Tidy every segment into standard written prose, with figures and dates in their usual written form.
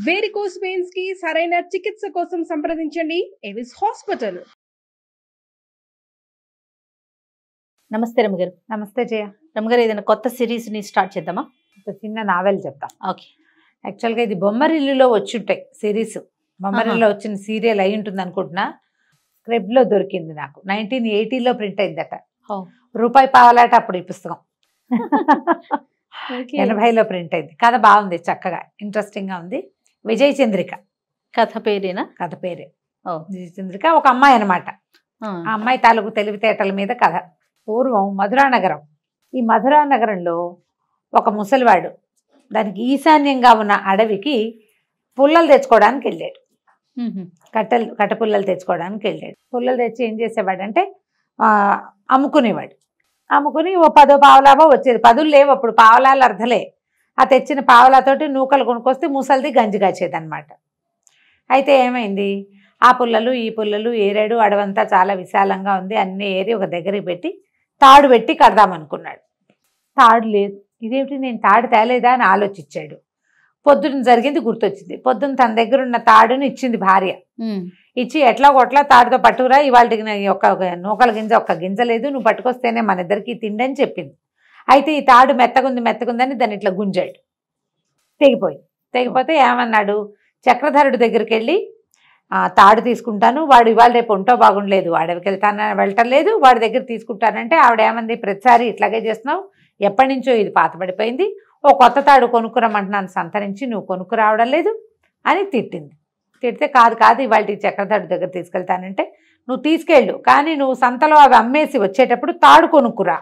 Varicose veins కి సరైన చికిత్స కోసం సంప్రదించండి ఎవిస్ హాస్పిటల్. నమస్తే రమగారు. నమస్తే జయ. రమగారు, ఏదైనా కొత్త సిరీస్ ని స్టార్ట్ చేద్దామా? ఒక చిన్న నావెల్ చెప్తా. ఓకే. యాక్చువల్గా ఇది బొమ్మరిల్లులో వచ్చి ఉంటాయి సిరీస్. బొమ్మరిల్లులో వచ్చిన సీరియల్ అయి ఉంటుంది అనుకుంటున్నా. స్క్రిప్ట్లో దొరికింది నాకు. 1980లో ప్రింట్ అయిందట. రూపాయి పావలాట అప్పుడు ఈ పుస్తకం. 80లో ప్రింట్ అయింది. కథ బాగుంది, చక్కగా ఇంట్రెస్టింగ్గా ఉంది. విజయ చంద్రిక కథ పేరేనా? కథ పేరే. విజయ చంద్రిక ఒక అమ్మాయి అనమాట. ఆ అమ్మాయి తాలూకు తెలివితేటల మీద కథ. పూర్వం మధురానగరం. ఈ మధురానగరంలో ఒక ముసలివాడు దానికి ఈశాన్యంగా ఉన్న అడవికి పుల్లలు తెచ్చుకోవడానికి వెళ్ళాడు. కట్టపుల్లలు తెచ్చుకోవడానికి వెళ్ళాడు. పుల్లలు తెచ్చి ఏం చేసేవాడంటే అమ్ముకునేవాడు. అమ్ముకుని ఓ 10 పావలావో వచ్చేది. 10 లేవు అప్పుడు, పావలాలు అర్ధలే. ఆ తెచ్చిన పావలాతోటి నూకలు కొనుక్కొస్తే ముసలిది గంజి కాచేదన్నమాట. అయితే ఏమైంది, ఆ పుల్లలు ఈ పుల్లలు ఏరాడు. అడవంతా చాలా విశాలంగా ఉంది. అన్నీ ఏరి ఒక దగ్గరికి పెట్టి తాడు పెట్టి కడదామనుకున్నాడు. తాడు లేదు. ఇదేమిటి, నేను తాడు తేలేదా అని ఆలోచించాడు. పొద్దున జరిగింది గుర్తొచ్చింది. పొద్దున్న తన దగ్గర ఉన్న తాడుని ఇచ్చింది భార్య. ఇచ్చి ఎట్లా కొట్లా తాడుతో పట్టుకురా, ఇవాళకి ఒక నూకల గింజ ఒక్క గింజ లేదు, నువ్వు పట్టుకొస్తేనే మన ఇద్దరికి తిండని చెప్పింది. అయితే ఈ తాడు మెత్తగుందని దాన్ని ఇట్లా గుంజాడు. తెగిపోతే ఏమన్నాడు, చక్రధరుడి దగ్గరికి వెళ్ళి తాడు తీసుకుంటాను, వాడు ఇవాళ రేపు ఒంటో బాగుండలేదు, అడవికి వెళ్ళటం లేదు, వాడి దగ్గర తీసుకుంటానంటే ఆవిడ ఏమంది, ప్రతిసారి ఇట్లాగే చేస్తున్నావు, ఎప్పటి నుంచో ఇది పాతబడిపోయింది, ఓ కొత్త తాడు కొనుక్కురమ్మంటున్నాను సంతరించి, నువ్వు కొనుక్కురావడం లేదు అని తిట్టింది. తిడితే కాదు ఇవాళ చక్రధరుడి దగ్గర తీసుకెళ్తానంటే, నువ్వు తీసుకెళ్ళు, కానీ నువ్వు సంతలో అవి అమ్మేసి వచ్చేటప్పుడు తాడు కొనుక్కురా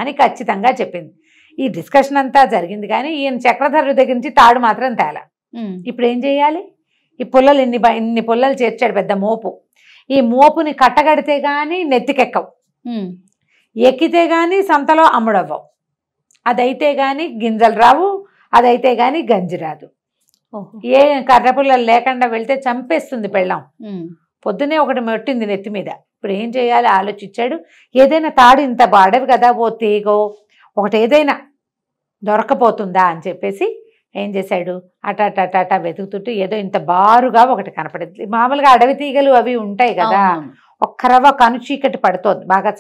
అని ఖచ్చితంగా చెప్పింది. ఈ డిస్కషన్ అంతా జరిగింది, కానీ ఈయన చక్రధరుడి దగ్గర నుంచి తాడు మాత్రం తేలా. ఇప్పుడు ఏం చేయాలి, ఈ పుల్లలు ఇన్ని పుల్లలు చేర్చాడు, పెద్ద మోపు. ఈ మోపుని కట్టగడితే గాని నెత్తికెక్కవు, ఎక్కితే గాని సంతలో అమ్ముడవ్వవు, అదైతే గాని గింజలు రావు, అదైతే గాని గంజి రాదు. ఏ కర్ర పుల్లలు లేకుండా వెళ్తే చంపేస్తుంది పెళ్ళాం. పొద్దునే ఒకటి మెట్టింది నెత్తి మీద. ఇప్పుడు ఏం చేయాలి ఆలోచించాడు. ఏదైనా తాడు, ఇంత అడవి కదా, ఓ తీగో ఒకటి ఏదైనా దొరకపోతుందా అని చెప్పేసి ఏం చేశాడు, అటా వెతుకుతుంటూ ఏదో ఇంత బారుగా ఒకటి కనపడింది. మామూలుగా అడవి తీగలు అవి ఉంటాయి కదా, ఒక్క రవ్వ కను చీకటి పడుతోంది. బాగా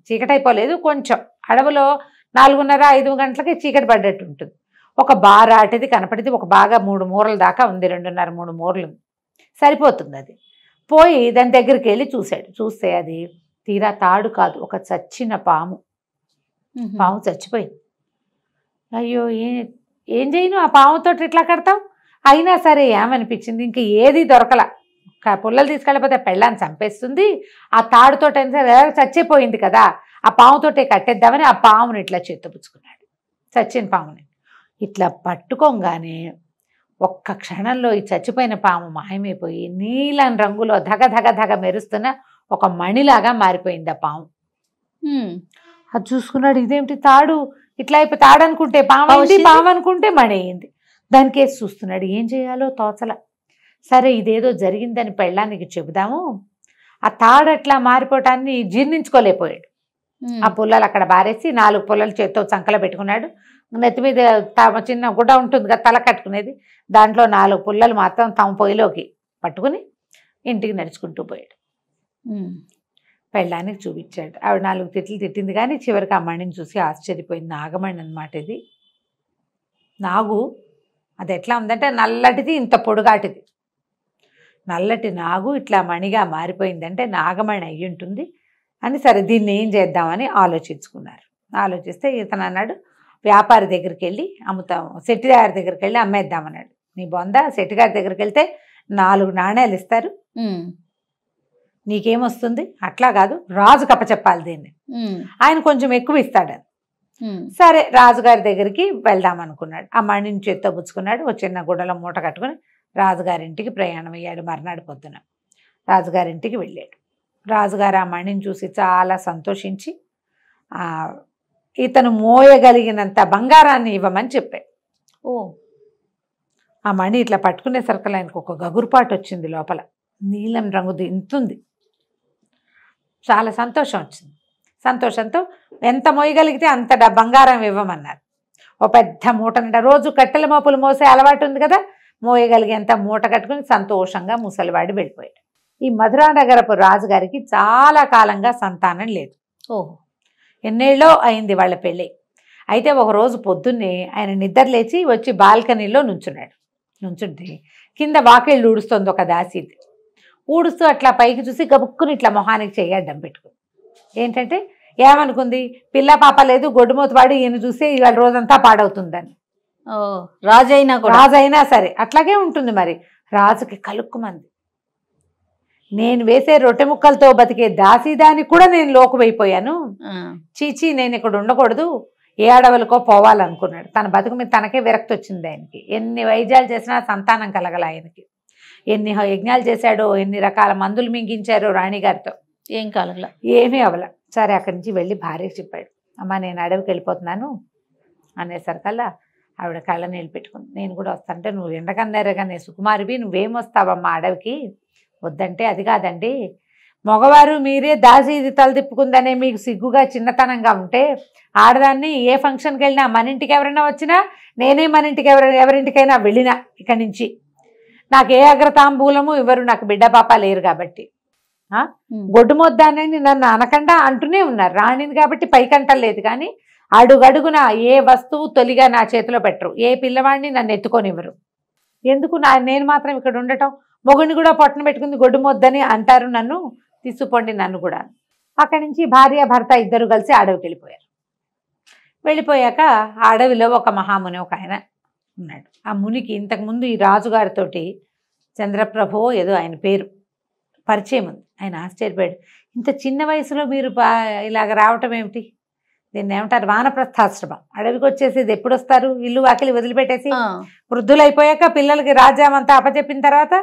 చీకటి అయిపోలేదు, కొంచెం అడవిలో 4:30-5 గంటలకి చీకటి పడ్డట్టు ఉంటుంది. ఒక బారాటిది కనపడింది. ఒక బాగా 3 మూరల దాకా ఉంది, 2.5-3 మూరలు సరిపోతుంది. అది పోయి దాని దగ్గరికి వెళ్ళి చూశాడు. చూస్తే అది తీరా తాడు కాదు, ఒక చచ్చిన పాము. పాము చచ్చిపోయింది. అయ్యో ఏం చేయను, ఆ పాముతో ఇట్లా కడతావు. అయినా సరే ఏమనిపించింది, ఇంక ఏది దొరకల. పుల్లలు తీసుకెళ్ళిపోతే పెళ్ళాన్ని చంపేస్తుంది, ఆ తాడుతో చచ్చిపోయింది కదా, ఆ పాముతోటే కట్టేద్దామని ఆ పాముని ఇట్లా చేత్తపుచ్చుకున్నాడు. చచ్చిన పాముని ఇట్లా పట్టుకోగానే ఒక్క క్షణంలో ఈ చచ్చిపోయిన పాము మాయమైపోయి నీలం రంగులో ధగ మెరుస్తున్న ఒక మణిలాగా మారిపోయింది ఆ పాము. అది చూసుకున్నాడు, ఇదేమిటి తాడు ఇట్లా అయిపోయి, తాడు అనుకుంటే పాము అయింది, పాము అనుకుంటే మణి అయింది. దానికేసి చూస్తున్నాడు, ఏం చేయాలో తోచల. సరే ఇదేదో జరిగిందని పెళ్ళానికి చెబుదాము. ఆ తాడు అట్లా మారిపోవటాన్ని జీర్ణించుకోలేకపోయాడు. ఆ పుల్లలు అక్కడ బారేసి 4 పుల్లలు చేత్తో చంకలో పెట్టుకున్నాడు. నెత్తి మీద చిన్న గుడ్డ ఉంటుంది కదా తల కట్టుకునేది, దాంట్లో 4 పుల్లలు మాత్రం తమ పొయ్యిలోకి పట్టుకుని ఇంటికి నడుచుకుంటూ పోయాడు. పెళ్ళానికి చూపించాడు. ఆవిడ 4 తిట్లు తిట్టింది, కానీ చివరికి ఆ మణిని చూసి ఆశ్చర్యపోయింది. నాగమణి అనమాట ఇది. నాగు అది ఎట్లా ఉందంటే నల్లటిది, ఇంత పొడుగాటిది. నల్లటి నాగు ఇట్లా మణిగా మారిపోయిందంటే నాగమణి అయ్యి ఉంటుంది అని. సరే దీన్ని ఏం చేద్దామని ఆలోచించుకున్నారు. ఆలోచిస్తే ఇతను అన్నాడు, వ్యాపారి దగ్గరికి వెళ్ళి అమ్ముతాము, సెట్టిగారి దగ్గరికి వెళ్ళి అమ్మేద్దామన్నాడు. నీ బొంద, సెట్టిగారి దగ్గరికి వెళ్తే 4 నాణేలు ఇస్తారు, నీకేమొస్తుంది. అట్లా కాదు, రాజు కప్పచెప్పాలి దీన్ని, ఆయన కొంచెం ఎక్కువ ఇస్తాడని. సరే రాజుగారి దగ్గరికి వెళ్దాం అనుకున్నాడు. ఆ మణిని చేత్తో పుచ్చుకున్నాడు. ఒక చిన్న గుడ్డలో మూట కట్టుకుని రాజుగారింటికి ప్రయాణం అయ్యాడు. మర్నాడు పొద్దున రాజుగారింటికి వెళ్ళాడు. రాజుగారు ఆ మణిని చూసి చాలా సంతోషించి ఇతను మోయగలిగినంత బంగారాన్ని ఇవ్వమని చెప్పాడు. ఆ మణి ఇట్లా పట్టుకునేసరికి ఆయనకు ఒక గగురుపాటు వచ్చింది. లోపల నీలం రంగుది ఇంతుంది. చాలా సంతోషం వచ్చింది. సంతోషంతో ఎంత మోయగలిగితే అంత బంగారం ఇవ్వమన్నారు. ఓ పెద్ద మూట నిండా, రోజు కట్టెల మోపులు మోసే అలవాటు ఉంది కదా, మోయగలిగేంత మూట కట్టుకుని సంతోషంగా ముసలివాడు వెళ్ళిపోయాడు. ఈ మధురానగరపు రాజుగారికి చాలా కాలంగా సంతానం లేదు. ఓహో. ఎన్నేళ్ళో అయింది వాళ్ళ పెళ్ళి. అయితే ఒకరోజు పొద్దున్నే ఆయన నిద్ర లేచి వచ్చి బాల్కనీలో నుంచుంటే కింద వాకిళ్ళు ఊడుస్తుంది ఒక దాసీది. ఊడుస్తూ అట్లా పైకి చూసి గబుక్కుని ఇట్లా మొహానికి చెయ్యడ్డం పెట్టుకుని ఏంటంటే ఏమనుకుంది, పిల్ల పాప లేదు, గొడ్డుమూతవాడు, ఈయన చూస్తే ఇవాళ రోజంతా పాడవుతుందని. రాజైనా సరే అట్లాగే ఉంటుంది మరి. రాజుకి కలుక్కుమంది. నేను వేసే రొట్టె ముక్కలతో బతికే దాసీదానికి కూడా నేను లోకువైపోయాను. చీచీ, నేను ఇక్కడ ఉండకూడదు, ఏ అడవులకో పోవాలనుకున్నాడు. తన బతుకు మీద తనకే విరక్తి వచ్చింది ఆయనకి. ఎన్ని వైద్యాలు చేసినా సంతానం కలగల ఆయనకి. ఎన్ని యజ్ఞాలు చేశాడో, ఎన్ని రకాల మందులు మింగించారో రాణిగారితో, ఏం కలగల, ఏమీ అవల. సరే అక్కడి నుంచి వెళ్ళి భార్యకి చెప్పాడు, అమ్మ నేను అడవికి వెళ్ళిపోతున్నాను అనేసరికల్లా ఆవిడ కళ్ళ నీళ్ళు పెట్టుకుంది. నేను కూడా వస్తానంటే, నువ్వు ఎండకన్నారుగానే సుకుమారివి, నువ్వేం వస్తావమ్మా అడవికి, వద్దంటే అది కాదండి, మగవారు మీరే దాసీది తల తిప్పుకుందనే మీకు సిగ్గుగా చిన్నతనంగా ఉంటే, ఆడదాన్ని ఏ ఫంక్షన్కి వెళ్ళినా, మన ఇంటికి ఎవరైనా వచ్చినా, నేనే మన ఇంటికి ఎవరింటికైనా వెళ్ళినా ఇక్కడి నుంచి నాకు ఏ అగ్రతాంబూలము ఇవ్వరు, నాకు బిడ్డ పాప లేరు కాబట్టి, గొడ్డుమొద్దానని నన్ను అనకుండా అంటూనే ఉన్నారు. రాణిని కాబట్టి పైకంటలేదు, కానీ అడుగడుగున ఏ వస్తువు తొలిగా నా చేతిలో పెట్టరు, ఏ పిల్లవాడిని నన్ను ఎత్తుకొనివ్వరు. ఎందుకు నేను మాత్రం ఇక్కడ ఉండటం, మొగుడిని కూడా పొట్టన పెట్టుకుంది గొడ్డుమొద్దని అంటారు, నన్ను తీసుకుపోండి నన్ను కూడా. అక్కడి నుంచి భార్య భర్త ఇద్దరు కలిసి అడవికి వెళ్ళిపోయారు. వెళ్ళిపోయాక ఆ అడవిలో ఒక మహాముని ఒక ఆయన ఉన్నాడు. ఆ మునికి ఇంతకుముందు ఈ రాజుగారితోటి చంద్రప్రభో ఏదో ఆయన పేరు పరిచయం ఉంది. ఆయన ఆశ్చర్యపోయాడు, ఇంత చిన్న వయసులో మీరు ఇలాగ రావటం ఏమిటి, దీన్ని ఏమంటారు, వానప్రస్థాశ్రమం. అడవికి వచ్చేసేది ఎప్పుడు వస్తారు, ఇల్లు వాకిలి వదిలిపెట్టేసి వృద్ధులైపోయాక పిల్లలకి రాజ్యం అంతా అప్పచెప్పిన తర్వాత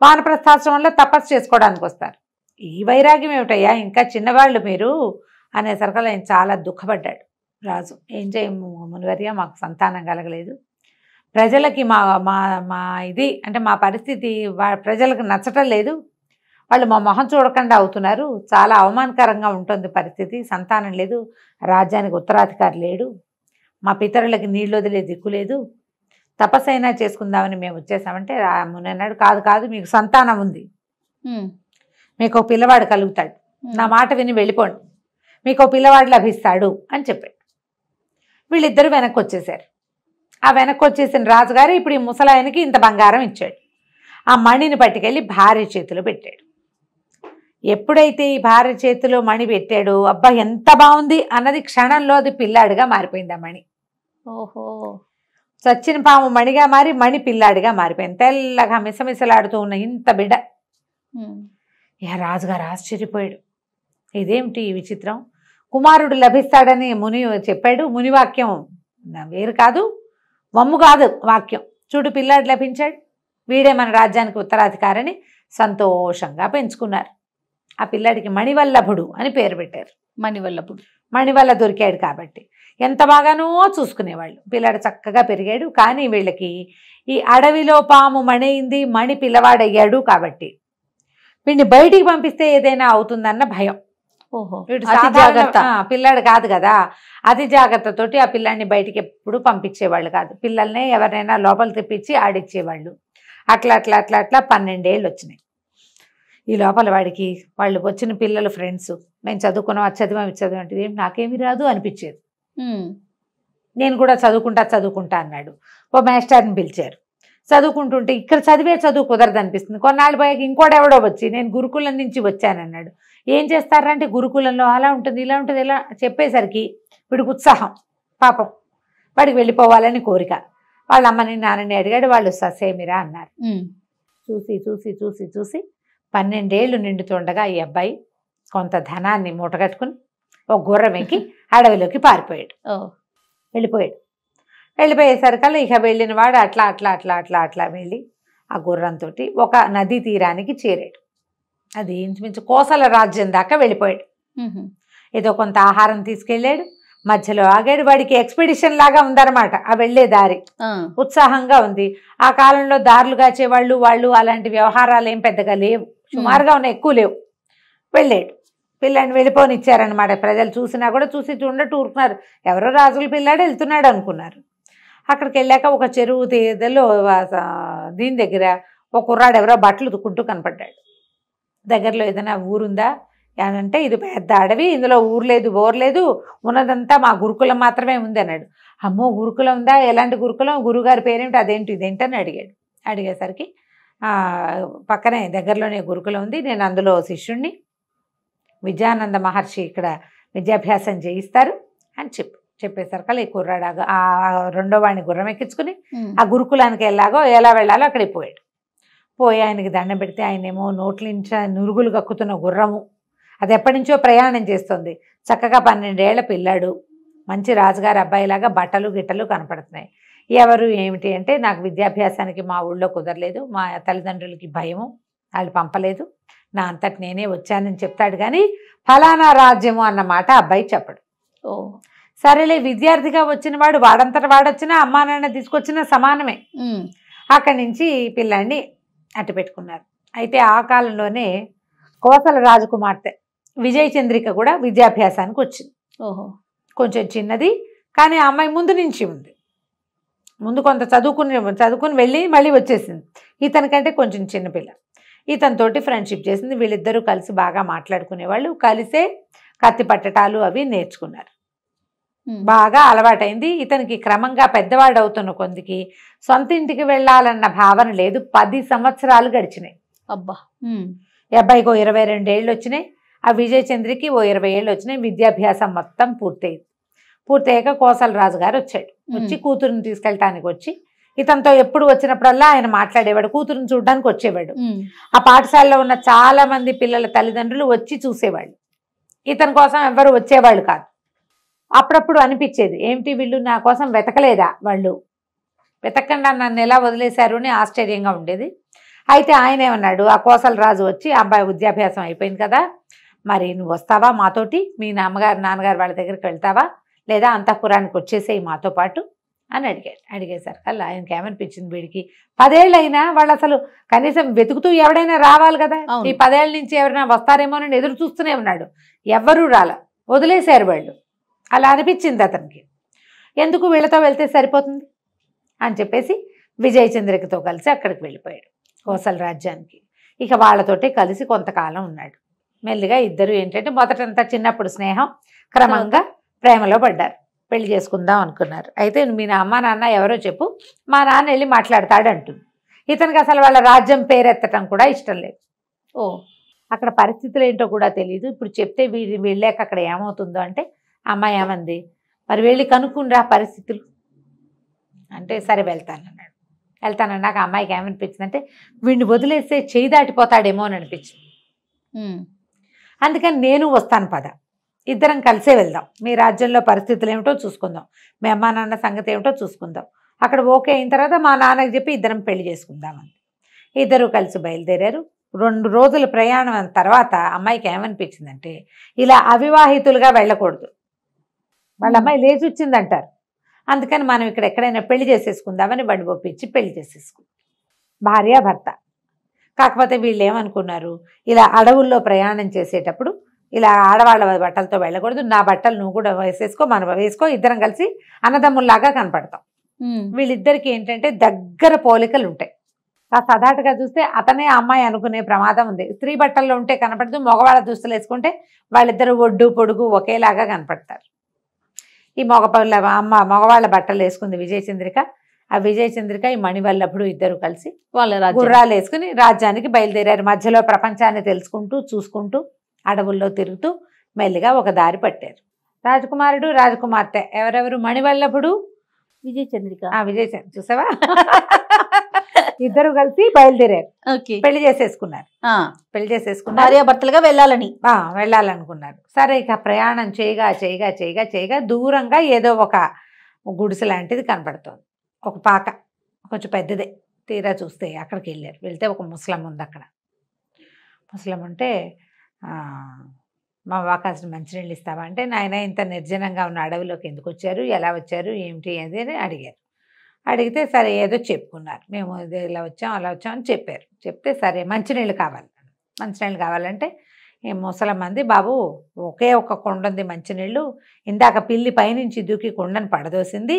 వానప్రస్థాశ్రమంలో తపస్సు చేసుకోవడానికి వస్తారు. ఈ వైరాగ్యం ఏమిటయ్యా, ఇంకా చిన్నవాళ్ళు మీరు అనేసరికి ఆయన చాలా దుఃఖపడ్డాడు. రాజు, ఏం చేయము మునివర్య, మాకు సంతానం కలగలేదు, ప్రజలకి మా మా మా ఇది అంటే మా పరిస్థితి ప్రజలకు నచ్చటం లేదు, వాళ్ళు మా మొహం చూడకుండా అవుతున్నారు, చాలా అవమానకరంగా ఉంటుంది పరిస్థితి, సంతానం లేదు, రాజ్యానికి ఉత్తరాధికారి లేడు, మా పితరులకి నీళ్ళు వదిలే దిక్కు లేదు, తపస్సు అయినా చేసుకుందామని మేము వచ్చేసామంటే ముని అన్నాడు, కాదు కాదు, మీకు సంతానం ఉంది, మీకు ఒక పిల్లవాడు కలుగుతాడు, నా మాట విని వెళ్ళిపోండి, మీకు ఒక పిల్లవాడు లభిస్తాడు అని చెప్పాడు. వీళ్ళిద్దరూ వెనక్కి వచ్చేసారు. ఆ వెనక్కి వచ్చేసిన రాజుగారు ఇప్పుడు ఈ ముసలాయనకి ఇంత బంగారం ఇచ్చాడు. ఆ మణిని పట్టుకెళ్ళి భార్య చేతిలో పెట్టాడు. ఎప్పుడైతే ఈ భార్య చేతిలో మణి పెట్టాడో, అబ్బా ఎంత బాగుంది అన్నది క్షణంలో అది పిల్లాడిగా మారిపోయింది. ఆ మణి ఓహో, చచ్చిన పాము మణిగా మారి మణి పిల్లాడిగా మారిపోయింది. తెల్లగా మిసమిసలాడుతూ ఉన్న ఇంత బిడ్డ. ఇక రాజుగారు ఆశ్చర్యపోయాడు, ఇదేమిటి ఈ విచిత్రం, కుమారుడు లభిస్తాడని ముని చెప్పాడు, ముని వాక్యం వేరు కాదు, వమ్ము కాదు వాక్యం, చూడు పిల్లాడు లభించాడు, వీడే మన రాజ్యానికి ఉత్తరాధికారిని సంతోషంగా పెంచుకున్నారు. ఆ పిల్లాడికి మణివల్లభుడు అని పేరు పెట్టారు. మణివల్ల దొరికాడు కాబట్టి ఎంత బాగానో చూసుకునేవాళ్ళు. పిల్లాడు చక్కగా పెరిగాడు. కానీ వీళ్ళకి ఈ అడవిలో పాము మణింది, మణి పిల్లవాడయ్యాడు కాబట్టి వీడిని బయటికి పంపిస్తే ఏదైనా అవుతుందన్న భయం. వీడు పిల్లాడు కాదు కదా, అతి జాగ్రత్తతోటి ఆ పిల్లాడిని బయటికి ఎప్పుడు పంపించేవాళ్ళు కాదు. పిల్లల్నే ఎవరైనా లోపల తెప్పించి ఆడిచ్చేవాళ్ళు. అట్లా అట్లా అట్లా అట్లా 12 ఏళ్ళు వచ్చినాయి. ఈ లోపల వాడికి వాళ్ళు వచ్చిన పిల్లలు ఫ్రెండ్స్, మేము చదువుకున్నాం, అది చదివాం అంటే ఏం నాకేమీ రాదు అనిపించేది. నేను కూడా చదువుకుంటా అన్నాడు. ఓ మాస్టర్ని పిలిచారు. చదువుకుంటుంటే ఇక్కడ చదువు కుదరదు అనిపిస్తుంది. కొన్నాళ్ళు పోయాక ఇంకోటెవడో వచ్చి నేను గురుకులం నుంచి వచ్చానన్నాడు. ఏం చేస్తారంటే గురుకులంలో అలా ఉంటుంది ఇలా ఉంటుంది ఇలా చెప్పేసరికి వీడికి ఉత్సాహం, పాపం వాడికి వెళ్ళిపోవాలని కోరిక. వాళ్ళ అమ్మని నాన్నని అడిగాడు, వాళ్ళు ససేమిరా అన్నారు. చూసి చూసి చూసి చూసి 12 ఏళ్ళు నిండుతుండగా ఈ అబ్బాయి కొంత ధనాన్ని మూటగట్టుకుని ఒక గుర్రం ఎక్కి అడవిలోకి పారిపోయాడు. వెళ్ళిపోయేసరికల్లా ఇక వెళ్ళిన వాడు అట్లా అట్లా అట్లా అట్లా అట్లా వెళ్ళి ఆ గుర్రంతో ఒక నదీ తీరానికి చేరాడు. అది ఇంచుమించు కోసల రాజ్యం దాకా వెళ్ళిపోయాడు. ఏదో కొంత ఆహారం తీసుకెళ్ళాడు, మధ్యలో ఆగాడు. వాడికి ఎక్స్పెడిషన్ లాగా ఉందన్నమాట ఆ వెళ్ళే దారి. ఉత్సాహంగా ఉంది. ఆ కాలంలో దారులు కాచేవాళ్ళు వాళ్ళు అలాంటి వ్యవహారాలు ఏం పెద్దగా లేవు, సుమారుగా ఉన్నాయి, ఎక్కువ లేవు. వెళ్ళాడు. పిల్లాడిని వెళ్ళిపోనిచ్చారనమాట. ప్రజలు చూసినా కూడా చూసి చూడట్టు ఊరుకున్నారు. ఎవరో రాజుల పిల్లాడు వెళ్తున్నాడు అనుకున్నారు. అక్కడికి వెళ్ళాక ఒక చెరువు తీదలో దీని దగ్గర ఒక కుర్రాడు ఎవరో బట్టలు ఉతుక్కుంటూ కనపడ్డాడు. దగ్గరలో ఏదైనా ఊరుందా అని అంటే, ఇది పెద్ద అడవి, ఇందులో ఊరు లేదు బోరు లేదు, ఉన్నదంతా మా గురుకులం మాత్రమే ఉంది అన్నాడు. అమ్మో గురుకులం ఉందా, ఎలాంటి గురుకులం, గురుగారి పేరేమిటి, అదేంటి ఇదేంటని అడిగాడు. అడిగేసరికి పక్కనే దగ్గరలోనే గురుకులం ఉంది, నేను అందులో శిష్యుణ్ణి, విద్యానంద మహర్షి ఇక్కడ విద్యాభ్యాసం చేయిస్తారు అని చెప్పేసరికి ఈ కుర్రాడు ఆ రెండో వాడిని గుర్రం ఎక్కించుకుని ఆ గురుకులానికి ఎలా వెళ్ళాలో అక్కడికి పోయాడు. పోయి ఆయనకి దండం పెడితే ఆయనేమో నోట్ల నుంచి నురుగులు కక్కుతున్న గుర్రము, అది ఎప్పటి నుంచో ప్రయాణం చేస్తుంది, చక్కగా 12 ఏళ్ల పిల్లాడు, మంచి రాజుగారి అబ్బాయిలాగా బట్టలు గిట్టలు కనపడుతున్నాయి. ఎవరు ఏమిటి అంటే, నాకు విద్యాభ్యాసానికి మా ఊళ్ళో కుదరలేదు, మా తల్లిదండ్రులకి భయము, వాళ్ళు పంపలేదు, నా అంతటి నేనే వచ్చానని చెప్తాడు. కానీ ఫలానా రాజ్యము అన్నమాట అబ్బాయి చెప్పడు. సరేలే, విద్యార్థిగా వచ్చిన వాడు వాడంతట వాడొచ్చినా అమ్మా నాన్న తీసుకొచ్చినా సమానమే. అక్కడి నుంచి పిల్లాడిని అట్టు పెట్టుకున్నారు. అయితే ఆ కాలంలోనే కోసల రాజకుమార్తె విజయచంద్రిక కూడా విద్యాభ్యాసానికి వచ్చింది. కొంచెం చిన్నది, కానీ ఆ అమ్మాయి ముందు నుంచి ఉంది, ముందు కొంత చదువుకుని వెళ్ళి మళ్ళీ వచ్చేసింది. ఇతనికంటే కొంచెం చిన్నపిల్ల. ఇతనితోటి ఫ్రెండ్షిప్ చేసింది. వీళ్ళిద్దరూ కలిసి బాగా మాట్లాడుకునేవాళ్ళు, కలిసే కత్తి పట్టటాలు అవి నేర్చుకున్నారు. బాగా అలవాటైంది. ఇతనికి క్రమంగా పెద్దవాడు అవుతున్న కొందికి సొంత ఇంటికి వెళ్ళాలన్న భావన లేదు. 10 సంవత్సరాలు గడిచినాయి. అబ్బా. ఈ అబ్బాయికి 22 ఏళ్ళు వచ్చినాయి, ఆ విజయచంద్రికి 20 ఏళ్ళు వచ్చినాయి. విద్యాభ్యాసం మొత్తం పూర్తయ్యాక కోసలరాజు గారు వచ్చాడు. వచ్చి కూతురుని తీసుకెళ్ళటానికి వచ్చి ఇతనితో ఎప్పుడు వచ్చినప్పుడల్లా ఆయన మాట్లాడేవాడు, కూతురుని చూడడానికి వచ్చేవాడు. ఆ పాఠశాలలో ఉన్న చాలా మంది పిల్లల తల్లిదండ్రులు వచ్చి చూసేవాళ్ళు. ఇతని కోసం ఎవరు వచ్చేవాళ్ళు కాదు. అప్పుడప్పుడు అనిపించేది, ఏమిటి వీళ్ళు నా కోసం వెతకలేదా, వాళ్ళు వెతకకుండా నన్ను ఎలా వదిలేశారు అని ఆశ్చర్యంగా ఉండేది. అయితే ఆయన ఏమన్నాడు, ఆ కోసలరాజు వచ్చి, అబ్బాయి విద్యాభ్యాసం అయిపోయింది కదా, మరి నువ్వు వస్తావా మాతోటి, మీ నాన్నగారు వాళ్ళ దగ్గరికి వెళ్తావా, లేదా అంతఃపురానికి వచ్చేసేయి మాతో పాటు అని అడిగాడు. అడిగేసరికి అలా ఆయనకి ఏమనిపించింది, వీడికి 10 ఏళ్ళు అయినా వాళ్ళు అసలు కనీసం వెతుకుతూ ఎవడైనా రావాలి కదా, ఈ 10 ఏళ్ళ నుంచి ఎవరైనా వస్తారేమోనని ఎదురు చూస్తూనే ఉన్నాడు. ఎవ్వరూ వదిలేశారు వాళ్ళు. అలా అనిపించింది అతనికి. ఎందుకు, వీళ్ళతో వెళ్తే సరిపోతుంది అని చెప్పేసి విజయచంద్రికతో కలిసి అక్కడికి వెళ్ళిపోయాడు కోసల రాజ్యానికి. ఇక వాళ్ళతోటి కలిసి కొంతకాలం ఉన్నాడు. మెల్లిగా ఇద్దరు ఏంటంటే మొదటంతా చిన్నప్పుడు స్నేహం, క్రమంగా ప్రేమలో పడ్డారు, పెళ్లి చేసుకుందాం అనుకున్నారు. అయితే మీ అమ్మ నాన్న ఎవరో చెప్పు, మా నాన్న వెళ్ళి మాట్లాడతాడు అంటుంది. ఇతనికి అసలు వాళ్ళ రాజ్యం పేరెత్తటం కూడా ఇష్టం లేదు. అక్కడ పరిస్థితులు ఏంటో కూడా తెలియదు. ఇప్పుడు చెప్తే వెళ్ళాక అక్కడ ఏమవుతుందో అంటే, అమ్మాయి ఏమంది, మరి వెళ్ళి కనుక్కునిరా పరిస్థితులు అంటే, సరే వెళ్తానన్నాక అమ్మాయికి ఏమనిపించింది అంటే, వీడిని వదిలేస్తే చేయి దాటిపోతాడేమో అని అనిపించింది. అందుకని నేను వస్తాను పద, ఇద్దరం కలిసే వెళ్దాం, మీ రాజ్యంలో పరిస్థితులు ఏమిటో చూసుకుందాం, మీ అమ్మా నాన్న సంగతి ఏమిటో చూసుకుందాం, అక్కడ ఓకే అయిన తర్వాత మా నాన్నకి చెప్పి ఇద్దరం పెళ్లి చేసుకుందామని ఇద్దరు కలిసి బయలుదేరారు. 2 రోజుల ప్రయాణం తర్వాత అమ్మాయికి ఏమనిపించిందంటే, ఇలా అవివాహితులుగా వెళ్ళకూడదు, వాళ్ళ అమ్మాయి లేచి వచ్చిందంటారు, అందుకని మనం ఇక్కడ ఎక్కడైనా పెళ్లి చేసేసుకుందామని బండి ఒప్పించి పెళ్లి చేసేసుకుందాం, భార్యాభర్త. కాకపోతే వీళ్ళు ఏమనుకున్నారు, ఇలా అడవుల్లో ప్రయాణం చేసేటప్పుడు ఇలా ఆడవాళ్ళ బట్టలతో వెళ్ళకూడదు, నా బట్టలు నువ్వు కూడా మనం వేసుకో, ఇద్దరం కలిసి అన్నదమ్ముల్లాగా కనపడతాం. వీళ్ళిద్దరికి ఏంటంటే దగ్గర పోలికలు ఉంటాయి. ఆ సదాటగా చూస్తే అతనే అమ్మాయి అనుకునే ప్రమాదం ఉంది. స్త్రీ బట్టల్లో ఉంటే కనపడదు, మగవాళ్ళ దుస్తులు వేసుకుంటే వాళ్ళిద్దరు ఒడ్డు పొడుగు ఒకేలాగా కనపడతారు. ఈ మగవాళ్ళ బట్టలు వేసుకుంది విజయచంద్రిక. ఆ విజయచంద్రిక ఈ మణివల్లభుడు ఇద్దరు కలిసి వాళ్ళ గుర్రాలు వేసుకుని రాజ్యానికి బయలుదేరారు. మధ్యలో ప్రపంచాన్ని తెలుసుకుంటూ చూసుకుంటూ అడవుల్లో తిరుగుతూ మెల్లిగా ఒక దారి పట్టారు. రాజకుమారుడు రాజకుమార్తె ఎవరెవరు, మణివల్లభుడు విజయచంద్రిక. విజయచంద్ర చూసావా, ఇద్దరు కలిసి బయలుదేరారు, పెళ్లి చేసేసుకున్నారు. భార్యాభర్తలుగా వెళ్ళాలనుకున్నారు. సరే, ఇక ప్రయాణం చేయగా దూరంగా ఏదో ఒక గుడిసె లాంటిది కనపడుతోంది, ఒక పాక, కొంచెం పెద్దదే. తీరా చూస్తే అక్కడికి వెళ్తే ఒక ముసలం ఉంది. అక్కడ ముసలం ఉంటే, మా కాసిన మంచినీళ్ళు ఇస్తావా అంటే, నాయన ఇంత నిర్జనంగా ఉన్న అడవిలోకి ఎందుకు వచ్చారు, ఎలా వచ్చారు, ఏమిటి అది అని అడిగారు. అడిగితే సరే ఏదో చెప్పుకున్నారు, మేము ఇలా వచ్చాం అలా వచ్చాం అని చెప్పారు. చెప్తే సరే మంచినీళ్ళు కావాలంటే ముసలమ్మంది, బాబు ఒకే ఒక్క కొండ ఉంది మంచినీళ్ళు, ఇందాక పిల్లి పైనుంచి దూకి కొండను పడదోసింది,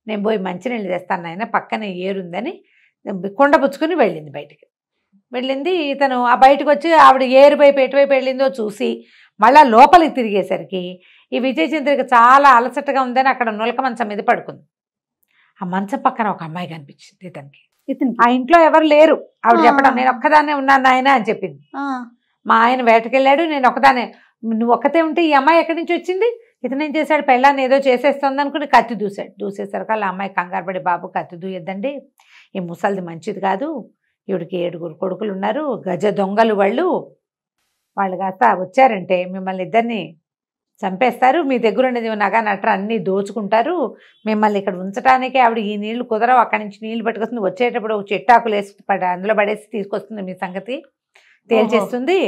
నేను పోయి మంచినీళ్ళు తెస్తాను నాయన, పక్కనే ఏరుందని కొండ పుచ్చుకొని వెళ్ళింది బయటికి. వెళ్ళింది. ఇతను ఆ బయటకు వచ్చి ఆవిడ ఏరు వైపు ఎటువైపు వెళ్ళిందో చూసి మళ్ళీ లోపలికి తిరిగేసరికి ఈ విజయచంద్రిక చాలా అలసటగా ఉందని అక్కడ నులక మంచం మీద పడుకుంది. ఆ మంచం పక్కన ఒక అమ్మాయి కనిపించింది ఇతనికి. ఆ ఇంట్లో ఎవరు లేరు. ఆవిడ చెప్పడం, నేను ఒక్కదాన్నే ఉన్నాను నాయన అని చెప్పింది. మా ఆయన వేటకెళ్ళాడు, నేను ఒక్కదానే, నువ్వు ఒక్కతే ఉంటే ఈ అమ్మాయి ఎక్కడి నుంచి వచ్చింది? ఇతను ఏం చేశాడు, పెళ్ళాన్ని ఏదో చేసేస్తుంది అనుకుని కత్తి దూశాడు. దూసేసరికి ఆ అమ్మాయి కంగారు పడి, బాబు కత్తి దూయొద్దండి, ఈ ముసలిది మంచిది కాదు, ఈవిడికి 7 కొడుకులు ఉన్నారు, గజ దొంగలు వాళ్ళు కాస్త వచ్చారంటే మిమ్మల్ని ఇద్దరిని చంపేస్తారు, మీ దగ్గర ఉన్నది నగ నట్ర అన్నీ దోచుకుంటారు, మిమ్మల్ని ఇక్కడ ఉంచడానికే ఆవిడ ఈ నీళ్లు కుదరవు, అక్కడి నుంచి నీళ్లు పట్టుకొస్తుంది, వచ్చేటప్పుడు ఒక చెట్టాకులు వేసి అందులో పడేసి తీసుకొస్తుంది, మీ సంగతి తేల్చేస్తుంది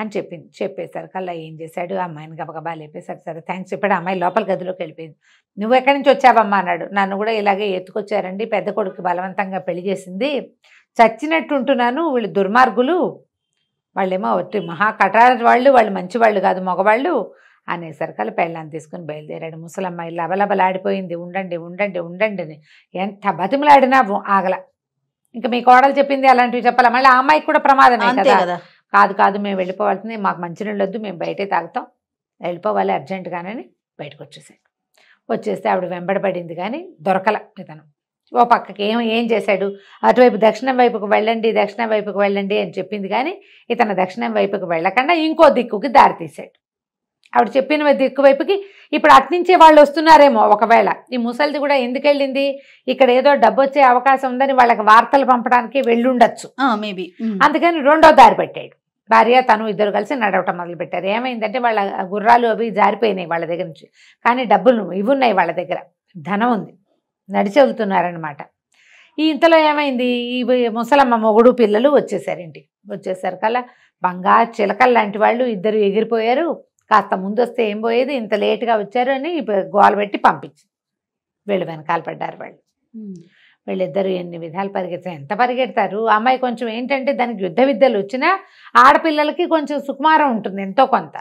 అని చెప్పింది. చెప్పేశారు కల్లా ఏం చేశాడు, అమ్మాయిని గబగబా లేపేశాడు. సరే థ్యాంక్స్ చెప్పాడు. అమ్మాయి లోపల గదిలోకి వెళ్ళిపోయింది. నువ్వు ఎక్కడి నుంచి వచ్చావమ్మా అన్నాడు. నన్ను కూడా ఇలాగే ఎత్తుకొచ్చారండి, పెద్ద కొడుకు బలవంతంగా పెళ్లి చేసింది, చచ్చినట్టు ఉంటున్నాను, వీళ్ళు దుర్మార్గులు, వాళ్ళేమో ఒట్టి మహా కఠార వాళ్ళు మంచివాళ్ళు కాదు, మగవాళ్ళు అనేసరికల్లా పెళ్ళాన్ని తీసుకుని బయలుదేరాడు. ముసలమ్మాయి లబలబలాడిపోయింది, ఉండండి ఉండండి ఉండండి అని ఎంత బతిమలాడినా ఆగల. ఇంకా మీ కోడలు చెప్పింది అలాంటివి చెప్పాలా, మళ్ళీ ఆ అమ్మాయికి కూడా ప్రమాదమే కదా. కాదు మేము వెళ్ళిపోవాల్సింది, మాకు మంచినీళ్ళు వద్దు, మేము బయటే తాగుతాం, వెళ్ళిపోవాలి అర్జెంటుగానని బయటకు వచ్చేసాడు. వచ్చేస్తే ఆవిడ వెంబడబడింది కానీ దొరకల. ఇతను ఓ పక్కకి ఏం చేశాడు, అటువైపు దక్షిణం వైపుకు వెళ్ళండి అని చెప్పింది కానీ ఇతను దక్షిణం వైపుకు వెళ్ళకుండా ఇంకో దిక్కుకి దారి తీశాడు. ఆవిడ చెప్పిన దిక్కు వైపుకి ఇప్పుడు అట్నుంచే వాళ్ళు వస్తున్నారేమో. ఒకవేళ ఈ ముసలిది కూడా ఎందుకు వెళ్ళింది, ఇక్కడ ఏదో డబ్బు వచ్చే అవకాశం ఉందని వాళ్ళకి వార్తలు పంపడానికి వెళ్ళుండొచ్చు మేబీ, అందుకని రెండో దారి పెట్టాడు. భార్య తను ఇద్దరు కలిసి నడవటం మొదలుపెట్టారు. ఏమైందంటే వాళ్ళ గుర్రాలు అవి జారిపోయినాయి వాళ్ళ దగ్గర నుంచి, కానీ డబ్బులు ఇవి ఉన్నాయి వాళ్ళ దగ్గర, ధనం ఉంది, నడిచి వెళ్తున్నారనమాట. ఈ ఇంతలో ఏమైంది, ఈ ముసలమ్మ మొగుడు పిల్లలు వచ్చేసారు ఇంటికి. వచ్చేసారు కల్లా బంగారు చిలకలు లాంటి వాళ్ళు ఇద్దరు ఎగిరిపోయారు. కాస్త ముందు వస్తే ఏం పోయేది, ఇంత లేటుగా వచ్చారు అని గోల పెట్టి పంపించి వీళ్ళు వెనకాల పడ్డారు. వీళ్ళిద్దరూ ఎన్ని విధాలు పరిగెత్తారు, ఎంత పరిగెడతారు. అమ్మాయి కొంచెం ఏంటంటే దానికి యుద్ధ విద్యలు వచ్చినా ఆడపిల్లలకి కొంచెం సుకుమారం ఉంటుంది ఎంతో కొంత,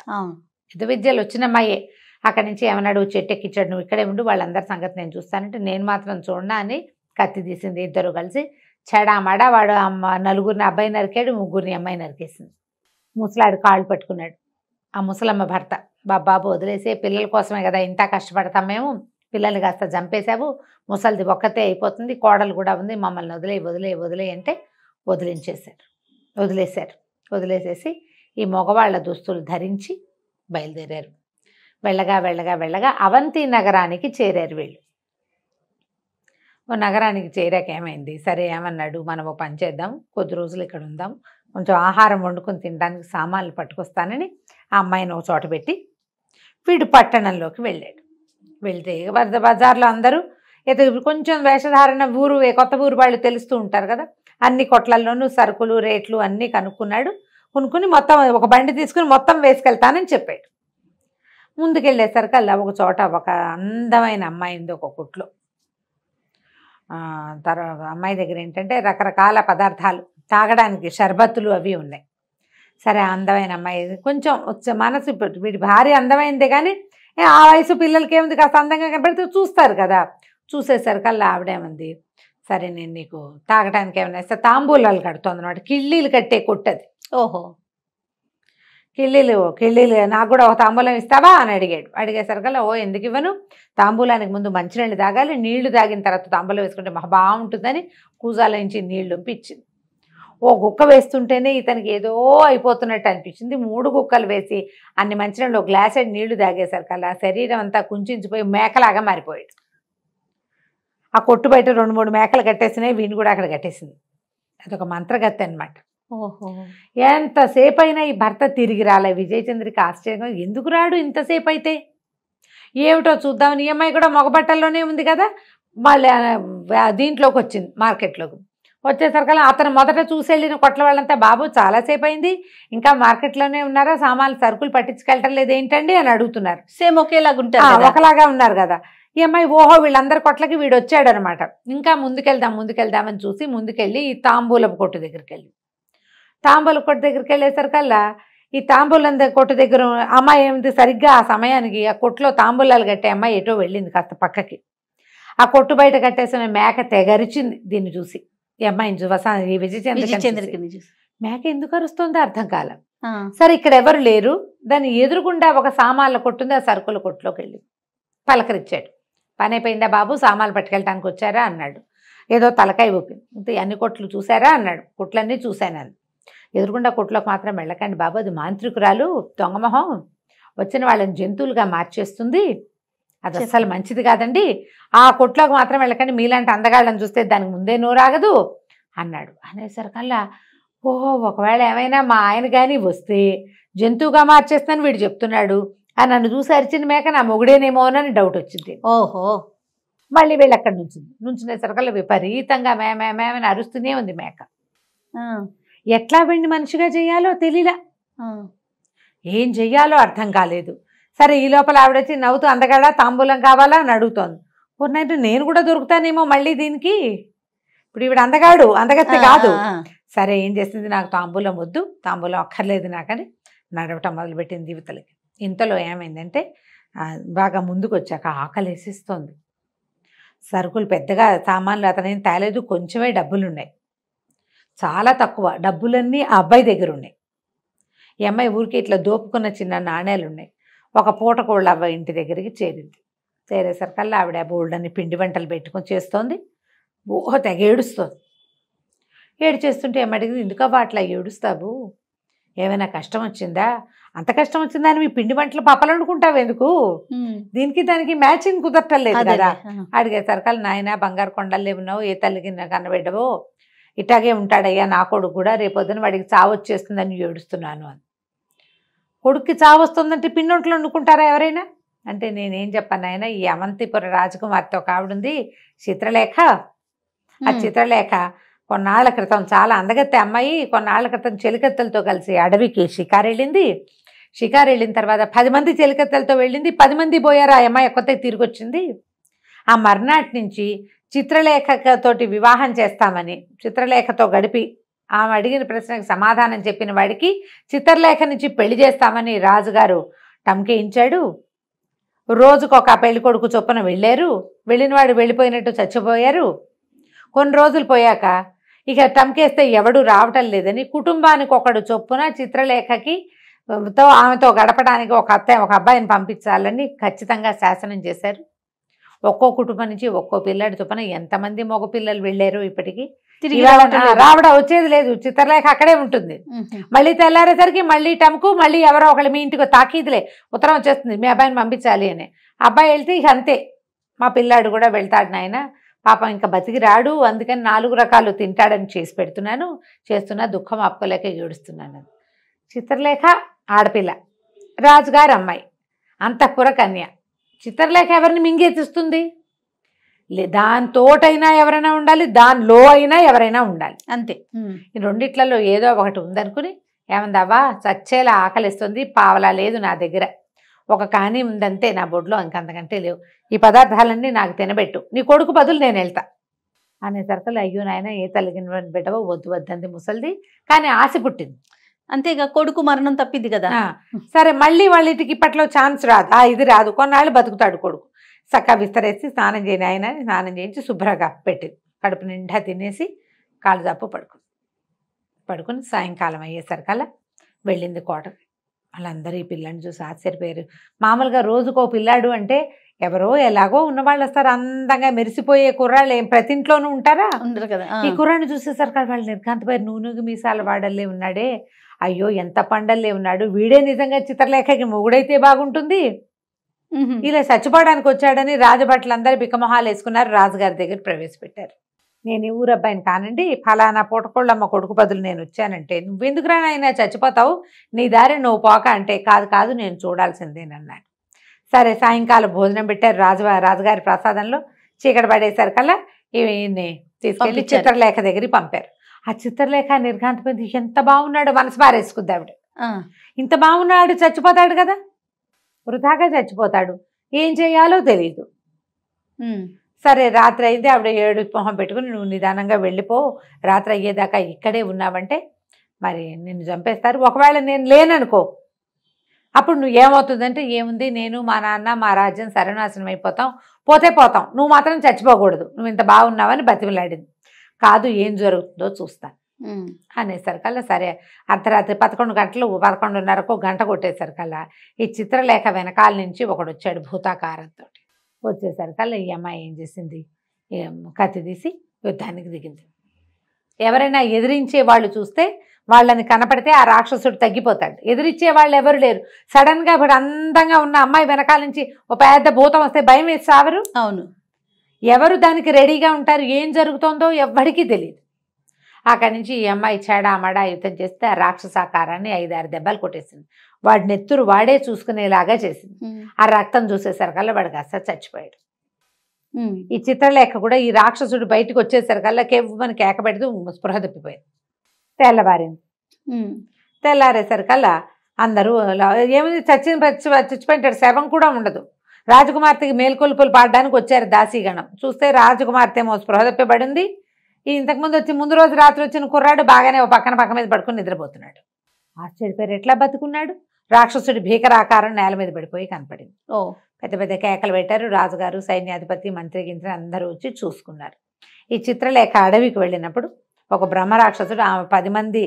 యుద్ధ విద్యలు వచ్చిన అమ్మాయే. అక్కడి నుంచి ఏమన్నాడు, చెట్టెక్కిచ్చాడు, నువ్వు ఇక్కడే ఉండు, వాళ్ళందరి సంగతి నేను చూస్తానంటే నేను మాత్రం చూడనా అని కత్తి తీసింది. ఇద్దరు కలిసి చెడామడా వాడు నలుగురిని అబ్బాయి నరికాడు, ముగ్గురిని అమ్మాయి నరికేసింది. ముసలాడు కాళ్ళు పట్టుకున్నాడు. ఆ ముసలమ్మ భర్త, బాబు వదిలేసే, పిల్లల కోసమే కదా ఇంత కష్టపడతాం మేము, పిల్లల్ని కాస్త చంపేశావు, ముసలిది ఒక్కతే అయిపోతుంది, కోడలు కూడా ఉంది, మమ్మల్ని వదిలే అంటే వదిలేశారు. వదిలేసేసి ఈ మగవాళ్ళ దుస్తులు ధరించి బయలుదేరారు. వెళ్ళగా అవంతి నగరానికి చేరారు వీళ్ళు. ఓ నగరానికి చేరాక ఏమైంది, సరే ఏమన్నాడు, మనం ఓ పని చేద్దాం, కొద్ది రోజులు ఇక్కడ ఉందాం, కొంచెం ఆహారం వండుకొని తినడానికి సామాన్లు పట్టుకొస్తానని ఆ అమ్మాయిని ఒక చోట పెట్టి వీడు పట్టణంలోకి వెళ్ళాడు. వెళ్తే బజార్లో అందరూ ఏదో కొంచెం వేషధారణ కొత్త ఊరు వాళ్ళు తెలుస్తూ ఉంటారు కదా, అన్ని కొట్లల్లోనూ సరుకులు రేట్లు అన్నీ కొనుక్కుని మొత్తం ఒక బండి తీసుకుని మొత్తం వేసుకెళ్తానని చెప్పాడు. ముందుకెళ్ళేసరికల్లా ఒక చోట ఒక అందమైన అమ్మాయి ఉంది ఒక కొట్లో. తర్వాత అమ్మాయి దగ్గర ఏంటంటే రకరకాల పదార్థాలు తాగడానికి షర్బత్తులు అవి ఉన్నాయి. సరే అందమైన అమ్మాయి, కొంచెం మనసు వీడి భార్య అందమైందే కానీ ఆ వయసు పిల్లలకి ఏముంది, కాస్త అందంగా కనపడితే చూస్తారు కదా. చూసేసరికల్లా ఆవిడేమంది, సరే నేను నీకు తాగడానికి ఏమైనా ఇస్తే, తాంబూలాలు కడుతుంది అనమాట, కిళ్ళీలు కట్టే కొట్టది. ఓహో, కిళ్ళీలు నాకు కూడా ఒక తాంబూలం ఇస్తావా అని అడిగాడు. అడిగేసరికల్లా ఓ ఎందుకు ఇవ్వను, తాంబూలానికి ముందు మంచినీళ్ళు తాగాలి, నీళ్లు తాగిన తర్వాత తాంబూలం వేసుకుంటే మహా బాగుంటుందని కూజాల నుంచి నీళ్లు ఇచ్చింది. ఓ గుక్క వేస్తుంటేనే ఇతనికి ఏదో అయిపోతున్నట్టు అనిపించింది. 3 గుక్కలు వేసి అన్ని మంచినీళ్ళు ఒక గ్లాసెడ్ నీళ్లు తాగేసరికల్లా శరీరం అంతా కుంచించిపోయి మేకలాగా మారిపోయాడు. ఆ కొట్టు బయట 2-3 మేకలు కట్టేసినాయి, వీణి కూడా అక్కడ కట్టేసింది. అదొక మంత్రగత్తి అనమాట. ఓహో, ఎంతసేపు అయినా ఈ భర్త తిరిగి రాలే. విజయచంద్రికి ఆశ్చర్యంగా, ఎందుకు రాడు ఇంతసేపు అయితే, ఏమిటో చూద్దామని. ఈ అమ్మాయి కూడా మగబట్టల్లోనే ఉంది కదా, మళ్ళీ దీంట్లోకి వచ్చింది, మార్కెట్లోకి వచ్చేసరికల్లా అతను మొదట చూసి వెళ్ళిన కొట్ల వాళ్ళంతా, బాబు చాలాసేపు అయింది, ఇంకా మార్కెట్లోనే ఉన్నారా, సామాన్లు సరుకులు పట్టించుకెళ్ళటం లేదు ఏంటండి అని అడుగుతున్నారు. సేమ్ ఒకేలాగా ఉంటారు, ఒకలాగా ఉన్నారు కదా. ఈ అమ్మాయి ఓహో వీళ్ళందరి కొట్లకి వీడు వచ్చాడు అనమాట. ఇంకా ముందుకెళ్దామని చూసి ముందుకెళ్ళి ఈ తాంబూలపు కొట్టు దగ్గరికి వెళ్ళి, తాంబూల కొట్టు దగ్గరికి వెళ్ళేసరికల్లా ఈ తాంబూలం కొట్టు దగ్గర అమ్మాయి ఏమిటి సరిగ్గా ఆ సమయానికి ఆ కొట్టులో తాంబూలాలు కట్టే అమ్మాయి ఎటో వెళ్ళింది కాస్త పక్కకి. ఆ కొట్టు బయట కట్టేసిన మేక తెగరిచింది దీన్ని చూసి. ఈ అమ్మాయిని ఈ విజయచంద్రికని చూసి మేక ఎందుకు అరుస్తుందో అర్థం కాల. సరే ఇక్కడ ఎవరు లేరు, దాన్ని ఎదురుగుండా ఒక సామాన్ల కొట్టుంది, ఆ సరుకుల కొట్టులోకి వెళ్ళి పలకరించాడు. పని అయిపోయిందా బాబు, సామాన్లు పట్టుకెళ్ళటానికి వచ్చారా అన్నాడు. ఏదో తలకాయ ఊపింది. అన్ని కొట్లు చూసారా అన్నాడు. కొట్లన్నీ చూశాను. ఎదురుగుండా కొట్లోకి మాత్రం వెళ్ళకండి బాబు, అది మాంత్రికురాలు, దొంగమొహం, వచ్చిన వాళ్ళని జంతువులుగా మార్చేస్తుంది, అది అస్సలు మంచిది కాదండి, ఆ కొట్లోకి మాత్రం వెళ్ళకండి, మీలాంటి అందగాళ్ళని చూస్తే దానికి ముందే నోరాగదు అన్నాడు. అనేసరికల్లా ఓహో ఒకవేళ ఏమైనా మా ఆయన కానీ వస్తే జంతువుగా మార్చేస్తాను వీడు చెప్తున్నాడు, అని నన్ను చూసి అరిచిన మేక నా మొగుడేనేమోనని డౌట్ వచ్చింది. ఓహో మళ్ళీ వీళ్ళు అక్కడ నుంచునేసరికల్లా విపరీతంగా మేమని అరుస్తూనే ఉంది మేక. ఎట్లా వీడిని మనిషిగా చెయ్యాలో తెలియలా, ఏం చెయ్యాలో అర్థం కాలేదు. సరే ఈ లోపల ఆవిడొచ్చి నవ్వుతూ అందగాడా తాంబూలం కావాలా అని అడుగుతోంది. పూర్ణైతే నేను కూడా దొరుకుతానేమో మళ్ళీ దీనికి, ఇప్పుడు ఈవిడ అందగాడు అందగత్తే కాదు. సరే ఏం చేసింది, నాకు తాంబూలం వద్దు, తాంబూలం అక్కర్లేదు నాకని నడవటం మొదలుపెట్టింది యువతలకి. ఇంతలో ఏమైందంటే బాగా ముందుకు వచ్చాక ఆకలి వేసిస్తోంది. సరుకులు పెద్దగా సామాన్లు అతనేం తేలేదు, కొంచెమే డబ్బులున్నాయి, చాలా తక్కువ డబ్బులన్నీ ఆ అబ్బాయి దగ్గర ఉన్నాయి. ఈ అమ్మాయి ఊరికి ఇట్లా దోపుకున్న చిన్న నాణేలు ఉన్నాయి. ఒక పూట కోళ్ళ అబ్బాయి ఇంటి దగ్గరికి చేరింది. చేరేసరికల్లా ఆవిడ బోల్డన్ని పిండి వంటలు పెట్టుకొని చేస్తోంది. తెగ ఏడుస్తోంది. ఏడ్చేస్తుంటే ఏమడిగింది, ఎందుకబ్బా అట్లా ఏడుస్తావు, ఏమైనా కష్టం వచ్చిందా, అంత కష్టం వచ్చిందా అని మీ పిండి వంటలు పప్పలు వండుకుంటావు ఎందుకు, దీనికి దానికి మ్యాచింగ్ కుదరటలేదు కదా అడిగేసరికల్లా నాయన బంగారు కొండల్లో ఉన్నావు, ఏ తల్లికి కన్నబెట్టవో, ఇట్లాగే ఉంటాడయ్యా నా కొడుకు కూడా, రేపొద్దున వాడికి చావు వచ్చేస్తుందని ఏడుస్తున్నాను అని. కొడుక్కి చావు వస్తుందంటే పిండొంట్లు వండుకుంటారా ఎవరైనా అంటే, నేనేం చెప్పాను ఆయన, ఈ అవంతిపుర రాజకుమార్తె ఒక ఆవిడుంది చిత్రలేఖ, ఆ చిత్రలేఖ కొన్నాళ్ల క్రితం చాలా అందగత్తె అమ్మాయి, కొన్నాళ్ల క్రితం చెలికత్తెలతో కలిసి అడవికి షికారు వెళ్ళింది. షికారు వెళ్ళిన తర్వాత 10 మంది చెలికత్తెలతో వెళ్ళింది, 10 మంది పోయారు, ఆ అమ్మాయి ఒక్కతే తిరిగి వచ్చింది. ఆ మర్నాటి నుంచి చిత్రలేఖతోటి వివాహం చేస్తామని చిత్రలేఖతో గడిపి ఆమె అడిగిన ప్రశ్నకు సమాధానం చెప్పిన వాడికి చిత్రలేఖ నుంచి పెళ్లి చేస్తామని రాజుగారు టంకేయించాడు. రోజుకొక పెళ్లి కొడుకు చొప్పున వెళ్ళారు. వెళ్ళినవాడు వెళ్ళిపోయినట్టు చచ్చిపోయారు. కొన్ని రోజులు పోయాక ఇక టంకేస్తే ఎవడు రావటం లేదని కుటుంబానికి ఒకడు చొప్పున చిత్రలేఖకి ఆమెతో గడపడానికి ఒక అబ్బాయిని పంపించాలని ఖచ్చితంగా శాసనం చేశారు. ఒక్కో కుటుంబం నుంచి ఒక్కో పిల్లాడి చొప్పున ఎంతమంది మగ పిల్లలు వెళ్ళారు ఇప్పటికీ రావడం వచ్చేది లేదు. చిత్రలేఖ అక్కడే ఉంటుంది. మళ్ళీ తెల్లారేసరికి మళ్ళీ టంకు, మళ్ళీ ఎవరో ఒకళ్ళు మీ ఇంటికి తాకీదులే ఉత్తరం వచ్చేస్తుంది, మీ అబ్బాయిని పంపించాలి అని. అబ్బాయి వెళ్తే ఇక అంతే, మా పిల్లాడు కూడా వెళ్తాడు నాయన, పాపం ఇంకా బతికి రాడు, అందుకని 4 రకాలు తింటాడని చేసి పెడుతున్నాను, చేస్తున్నా, దుఃఖం ఆపుకోలేక ఏడుస్తున్నాను. చిత్రలేఖ ఆడపిల్ల, రాజుగారు అమ్మాయి, అంతఃపుర కన్య. చిత్రలేఖ ఎవరిని మింగేతిస్తుంది, దానితోటైనా ఎవరైనా ఉండాలి, దానిలో అయినా ఎవరైనా ఉండాలి, అంతే. ఈ రెండిట్లలో ఏదో ఒకటి ఉందనుకుని, ఏమందావా చచ్చేలా ఆకలిస్తుంది, పావలా లేదు నా దగ్గర, ఒక కానీ ఉందంతే నా బొడ్లో, ఇంకంతకంటే లేవు, ఈ పదార్థాలన్నీ నాకు తినబెట్టు, నీ కొడుకు బదులు నేను వెళ్తా అనేసరికి, అయ్యో నాయన ఏ తల్లిగిన బిడ్డవో, వద్దు వద్దంది ముసలిది, కానీ ఆశ పుట్టింది. అంతేగా, కొడుకు మరణం తప్పింది కదా. సరే మళ్ళీ వాళ్ళ ఇంటికి ఇప్పట్లో ఛాన్స్ రాదు, ఇది రాదు, కొన్నాళ్ళు బతుకుతాడు కొడుకు. చక్కగా విస్తరేసి స్నానం చేయని ఆయన స్నానం చేయించి శుభ్రంగా పెట్టింది. కడుపు నిండా తినేసి కాళ్ళు జాపు పడుకుని సాయంకాలం అయ్యేసరికల్లా వెళ్ళింది కోటకి. వాళ్ళందరూ ఈ పిల్లని చూసి ఆశ్చర్యపోయారు. మామూలుగా రోజుకో పిల్లాడు అంటే ఎవరో ఎలాగో ఉన్నవాళ్ళు వస్తారు, అందంగా మెరిసిపోయే కుర్రాళ్ళు ఏం ప్రతి ఇంట్లోనూ ఉంటారా, ఉండరు కదా. ఈ కుర్రాన్ని చూసేసరికి వాళ్ళు నిర్ఘాంతపోయారు. నూనెకి మీసాల వాడల్లే ఉన్నాడే, అయ్యో ఎంత పండల్లే ఉన్నాడు, వీడే నిజంగా చిత్రలేఖకి మొగుడైతే బాగుంటుంది, ఇలా చచ్చిపోవడానికి వచ్చాడని రాజభట్లందరూ బిక్కమొహాలు వేసుకున్నారు. రాజుగారి దగ్గర ప్రవేశపెట్టారు. నేను ఈ ఊరు అబ్బాయిని కానండి, ఫలానా పూటకోళ్ళమ్మ కొడుకు బదులు నేను వచ్చానంటే, నువ్వెందుకురా నాయన చచ్చిపోతావు, నీ దారి నువ్వు పోక అంటే, కాదు నేను చూడాల్సిందేనన్నాడు. సరే సాయంకాలం భోజనం పెట్టారు. రాజుగారి ప్రసాదంలో చీకటి పడేసరికల్లా ఈయన్ని తీసుకెళ్ళి చిత్రలేఖ దగ్గరికి పంపారు. ఆ చిత్రలేఖ నిర్ఘాంతపోయింది. ఎంత బాగున్నాడు, మనసు పారేసుకుంది ఆవిడ. ఇంత బాగున్నాడు, చచ్చిపోతాడు కదా, వృధాగా చచ్చిపోతాడు, ఏం చేయాలో తెలియదు. సరే రాత్రి అయితే ఆవిడ ఏడు మొహం పెట్టుకుని, నువ్వు నిదానంగా వెళ్ళిపో, రాత్రి అయ్యేదాకా ఇక్కడే ఉన్నావంటే మరి నిన్ను చంపేస్తారు. ఒకవేళ నేను లేననుకో, అప్పుడు నువ్వు ఏమవుతుందంటే, ఏముంది నేను మా నాన్న మా రాజ్యం సర్వనాశనం అయిపోతాం, పోతే పోతాం, నువ్వు మాత్రం చచ్చిపోకూడదు, నువ్వు ఇంత బాగున్నావని బతిమలాడింది. కాదు, ఏం జరుగుతుందో చూస్తాను అనేసరికల్లా సరే అర్ధరాత్రి 11 గంటలు 11:30 గంట కొట్టేసరికల్లా ఈ చిత్రలేఖ వెనకాల నుంచి ఒకడు వచ్చాడు భూతాకారంతో. వచ్చేసరికల్లా ఈ అమ్మాయి ఏం చేసింది, కత్తి తీసి యుద్ధానికి దిగింది. ఎవరైనా ఎదిరించే వాళ్ళు చూస్తే వాళ్ళని కనపడితే ఆ రాక్షసుడు తగ్గిపోతాడు. ఎదిరించే వాళ్ళు ఎవరు లేరు. సడన్గా ఇప్పుడు అందంగా ఉన్న అమ్మాయి వెనకాల నుంచి ఒక పెద్ద భూతం వస్తే భయం వేసి సావరు. అవును, ఎవరు దానికి రెడీగా ఉంటారు? ఏం జరుగుతుందో ఎవ్వడికి తెలియదు. అక్కడి నుంచి ఈ అమ్మాయి చెడామడా యుద్ధం చేస్తే ఆ రాక్షసాకారాన్ని 5-6 దెబ్బలు కొట్టేసింది. వాడి నెత్తురు వాడే చూసుకునేలాగా చేసింది. ఆ రక్తం చూసేసరికల్లా వాడికి అస్సలు చచ్చిపోయాడు. ఈ చిత్రలేఖ కూడా ఈ రాక్షసుడు బయటకు వచ్చేసరికల్లా మనకి కేక పెడుతూ స్పృహ తప్పిపోయింది. తెల్లవారింది. తెల్లారేసరికల్లా అందరూ ఏమైంది, చచ్చిపోయింటాడు, శవం కూడా ఉండదు. రాజకుమార్తెకి మేల్కొల్పులు పాడడానికి వచ్చారు దాసీగణం. చూస్తే రాజకుమార్తె ఏమో స్పృహ తప్పిపడింది. ఇంతకుముందు వచ్చి ముందు రోజు రాత్రి వచ్చిన కుర్రాడు బాగానే ఓ పక్క మీద పడుకుని నిద్రపోతున్నాడు. ఆశ్చర్యపోయారు, ఎట్లా బతుకున్నాడు? రాక్షసుడి భీకరాకారం నేల మీద పడిపోయి కనపడింది. పెద్ద పెద్ద కేకలు పెట్టారు. రాజుగారు, సైన్యాధిపతి, మంత్రి గింత్రి అందరూ వచ్చి చూసుకున్నారు. ఈ చిత్రలేఖ అడవికి వెళ్ళినప్పుడు ఒక బ్రహ్మరాక్షసుడు ఆమె 10 మంది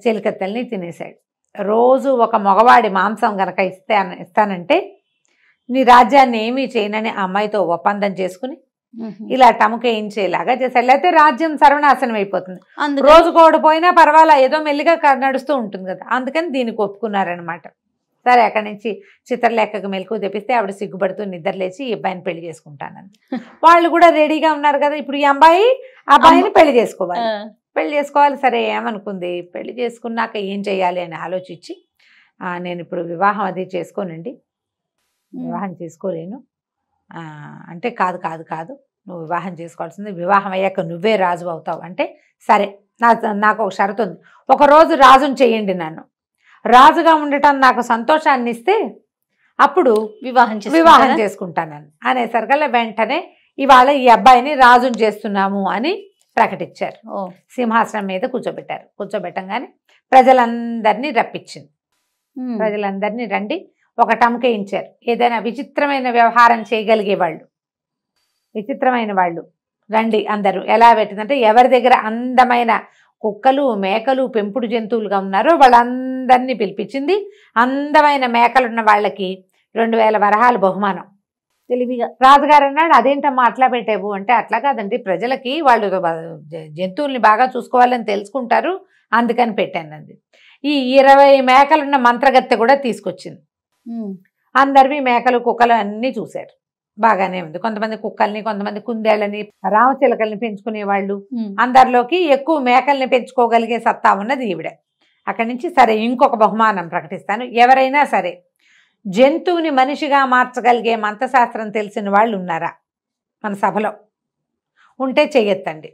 చెలికత్తెల్ని తినేశాడు. రోజు ఒక మగవాడి మాంసం గనక ఇస్తానంటే నీ రాజ్యాన్ని ఏమీ చేయనని ఆ అమ్మాయితో ఒప్పందం చేసుకుని ఇలా టముకేయించేలాగా చేశాడు. లేకపోతే రాజ్యం సర్వనాశనం అయిపోతుంది. రోజు కోడిపోయినా పర్వాలా, ఏదో మెల్లిగా నడుస్తూ ఉంటుంది కదా, అందుకని దీనికి ఒప్పుకున్నారనమాట. సరే, అక్కడి నుంచి చిత్రలేఖకు మెలకు తెప్పిస్తే ఆవిడ సిగ్గుపడుతూ నిద్రలేచి ఈ అబ్బాయిని పెళ్లి చేసుకుంటానని. వాళ్ళు కూడా రెడీగా ఉన్నారు కదా, ఇప్పుడు ఈ అబ్బాయిని పెళ్లి చేసుకోవాలి. సరే, ఏమనుకుంది, పెళ్లి చేసుకున్నాక ఏం చేయాలి అని ఆలోచించి, నేను ఇప్పుడు వివాహం అది చేసుకోనండి, వివాహం చేసుకోలేను అంటే, కాదు నువ్వు వివాహం చేసుకోవాల్సింది, వివాహం అయ్యాక నువ్వే రాజు అవుతావు అంటే, సరే నాకు ఒక షరతు ఉంది, ఒకరోజు రాజుని చేయండి, నన్ను రాజుగా ఉండటం నాకు సంతోషాన్ని ఇస్తే అప్పుడు వివాహం చేసుకుంటానని అనేసరికల్లా వెంటనే ఇవాళ ఈ అబ్బాయిని రాజుని చేస్తున్నాము అని ప్రకటించారు. సింహాసనం మీద కూర్చోబెట్టారు. కూర్చోబెట్టంగానే ప్రజలందరినీ రప్పించింది. ప్రజలందరినీ రండి, ఒక టముకేయించారు. ఏదైనా విచిత్రమైన వ్యవహారం చేయగలిగే వాళ్ళు, విచిత్రమైన వాళ్ళు రండి అందరూ. ఎలా పెట్టిందంటే, ఎవరి దగ్గర అందమైన కుక్కలు, మేకలు, పెంపుడు జంతువులుగా ఉన్నారో వాళ్ళందరినీ పిలిపించింది. అందమైన మేకలున్న వాళ్ళకి 2000 వరహాలు బహుమానం. తెలివిగా రాజుగారు అన్నాడు, అదేంటమ్మా అట్లా పెట్టేవు అంటే, అట్లా కాదండి, ప్రజలకి వాళ్ళు జంతువుల్ని బాగా చూసుకోవాలని తెలుసుకుంటారు, అందుకని పెట్టానండి. ఈ 20 మేకలున్న మంత్రగత్తె కూడా తీసుకొచ్చింది. అందరివి మేకలు, కుక్కలు అన్నీ చూశారు. బాగానే ఉంది. కొంతమంది కుక్కల్ని, కొంతమంది కుందేళ్ళని, రామచిలకల్ని పెంచుకునే వాళ్ళు. అందరిలోకి ఎక్కువ మేకల్ని పెంచుకోగలిగే సత్తా ఉన్నది ఈవిడ. అక్కడి నుంచి సరే ఇంకొక బహుమానం ప్రకటిస్తాను, ఎవరైనా సరే జంతువుని మనిషిగా మార్చగలిగే మంత్రశాస్త్రం తెలిసిన వాళ్ళు ఉన్నారా మన సభలో? ఉంటే చెయ్యొద్దండి.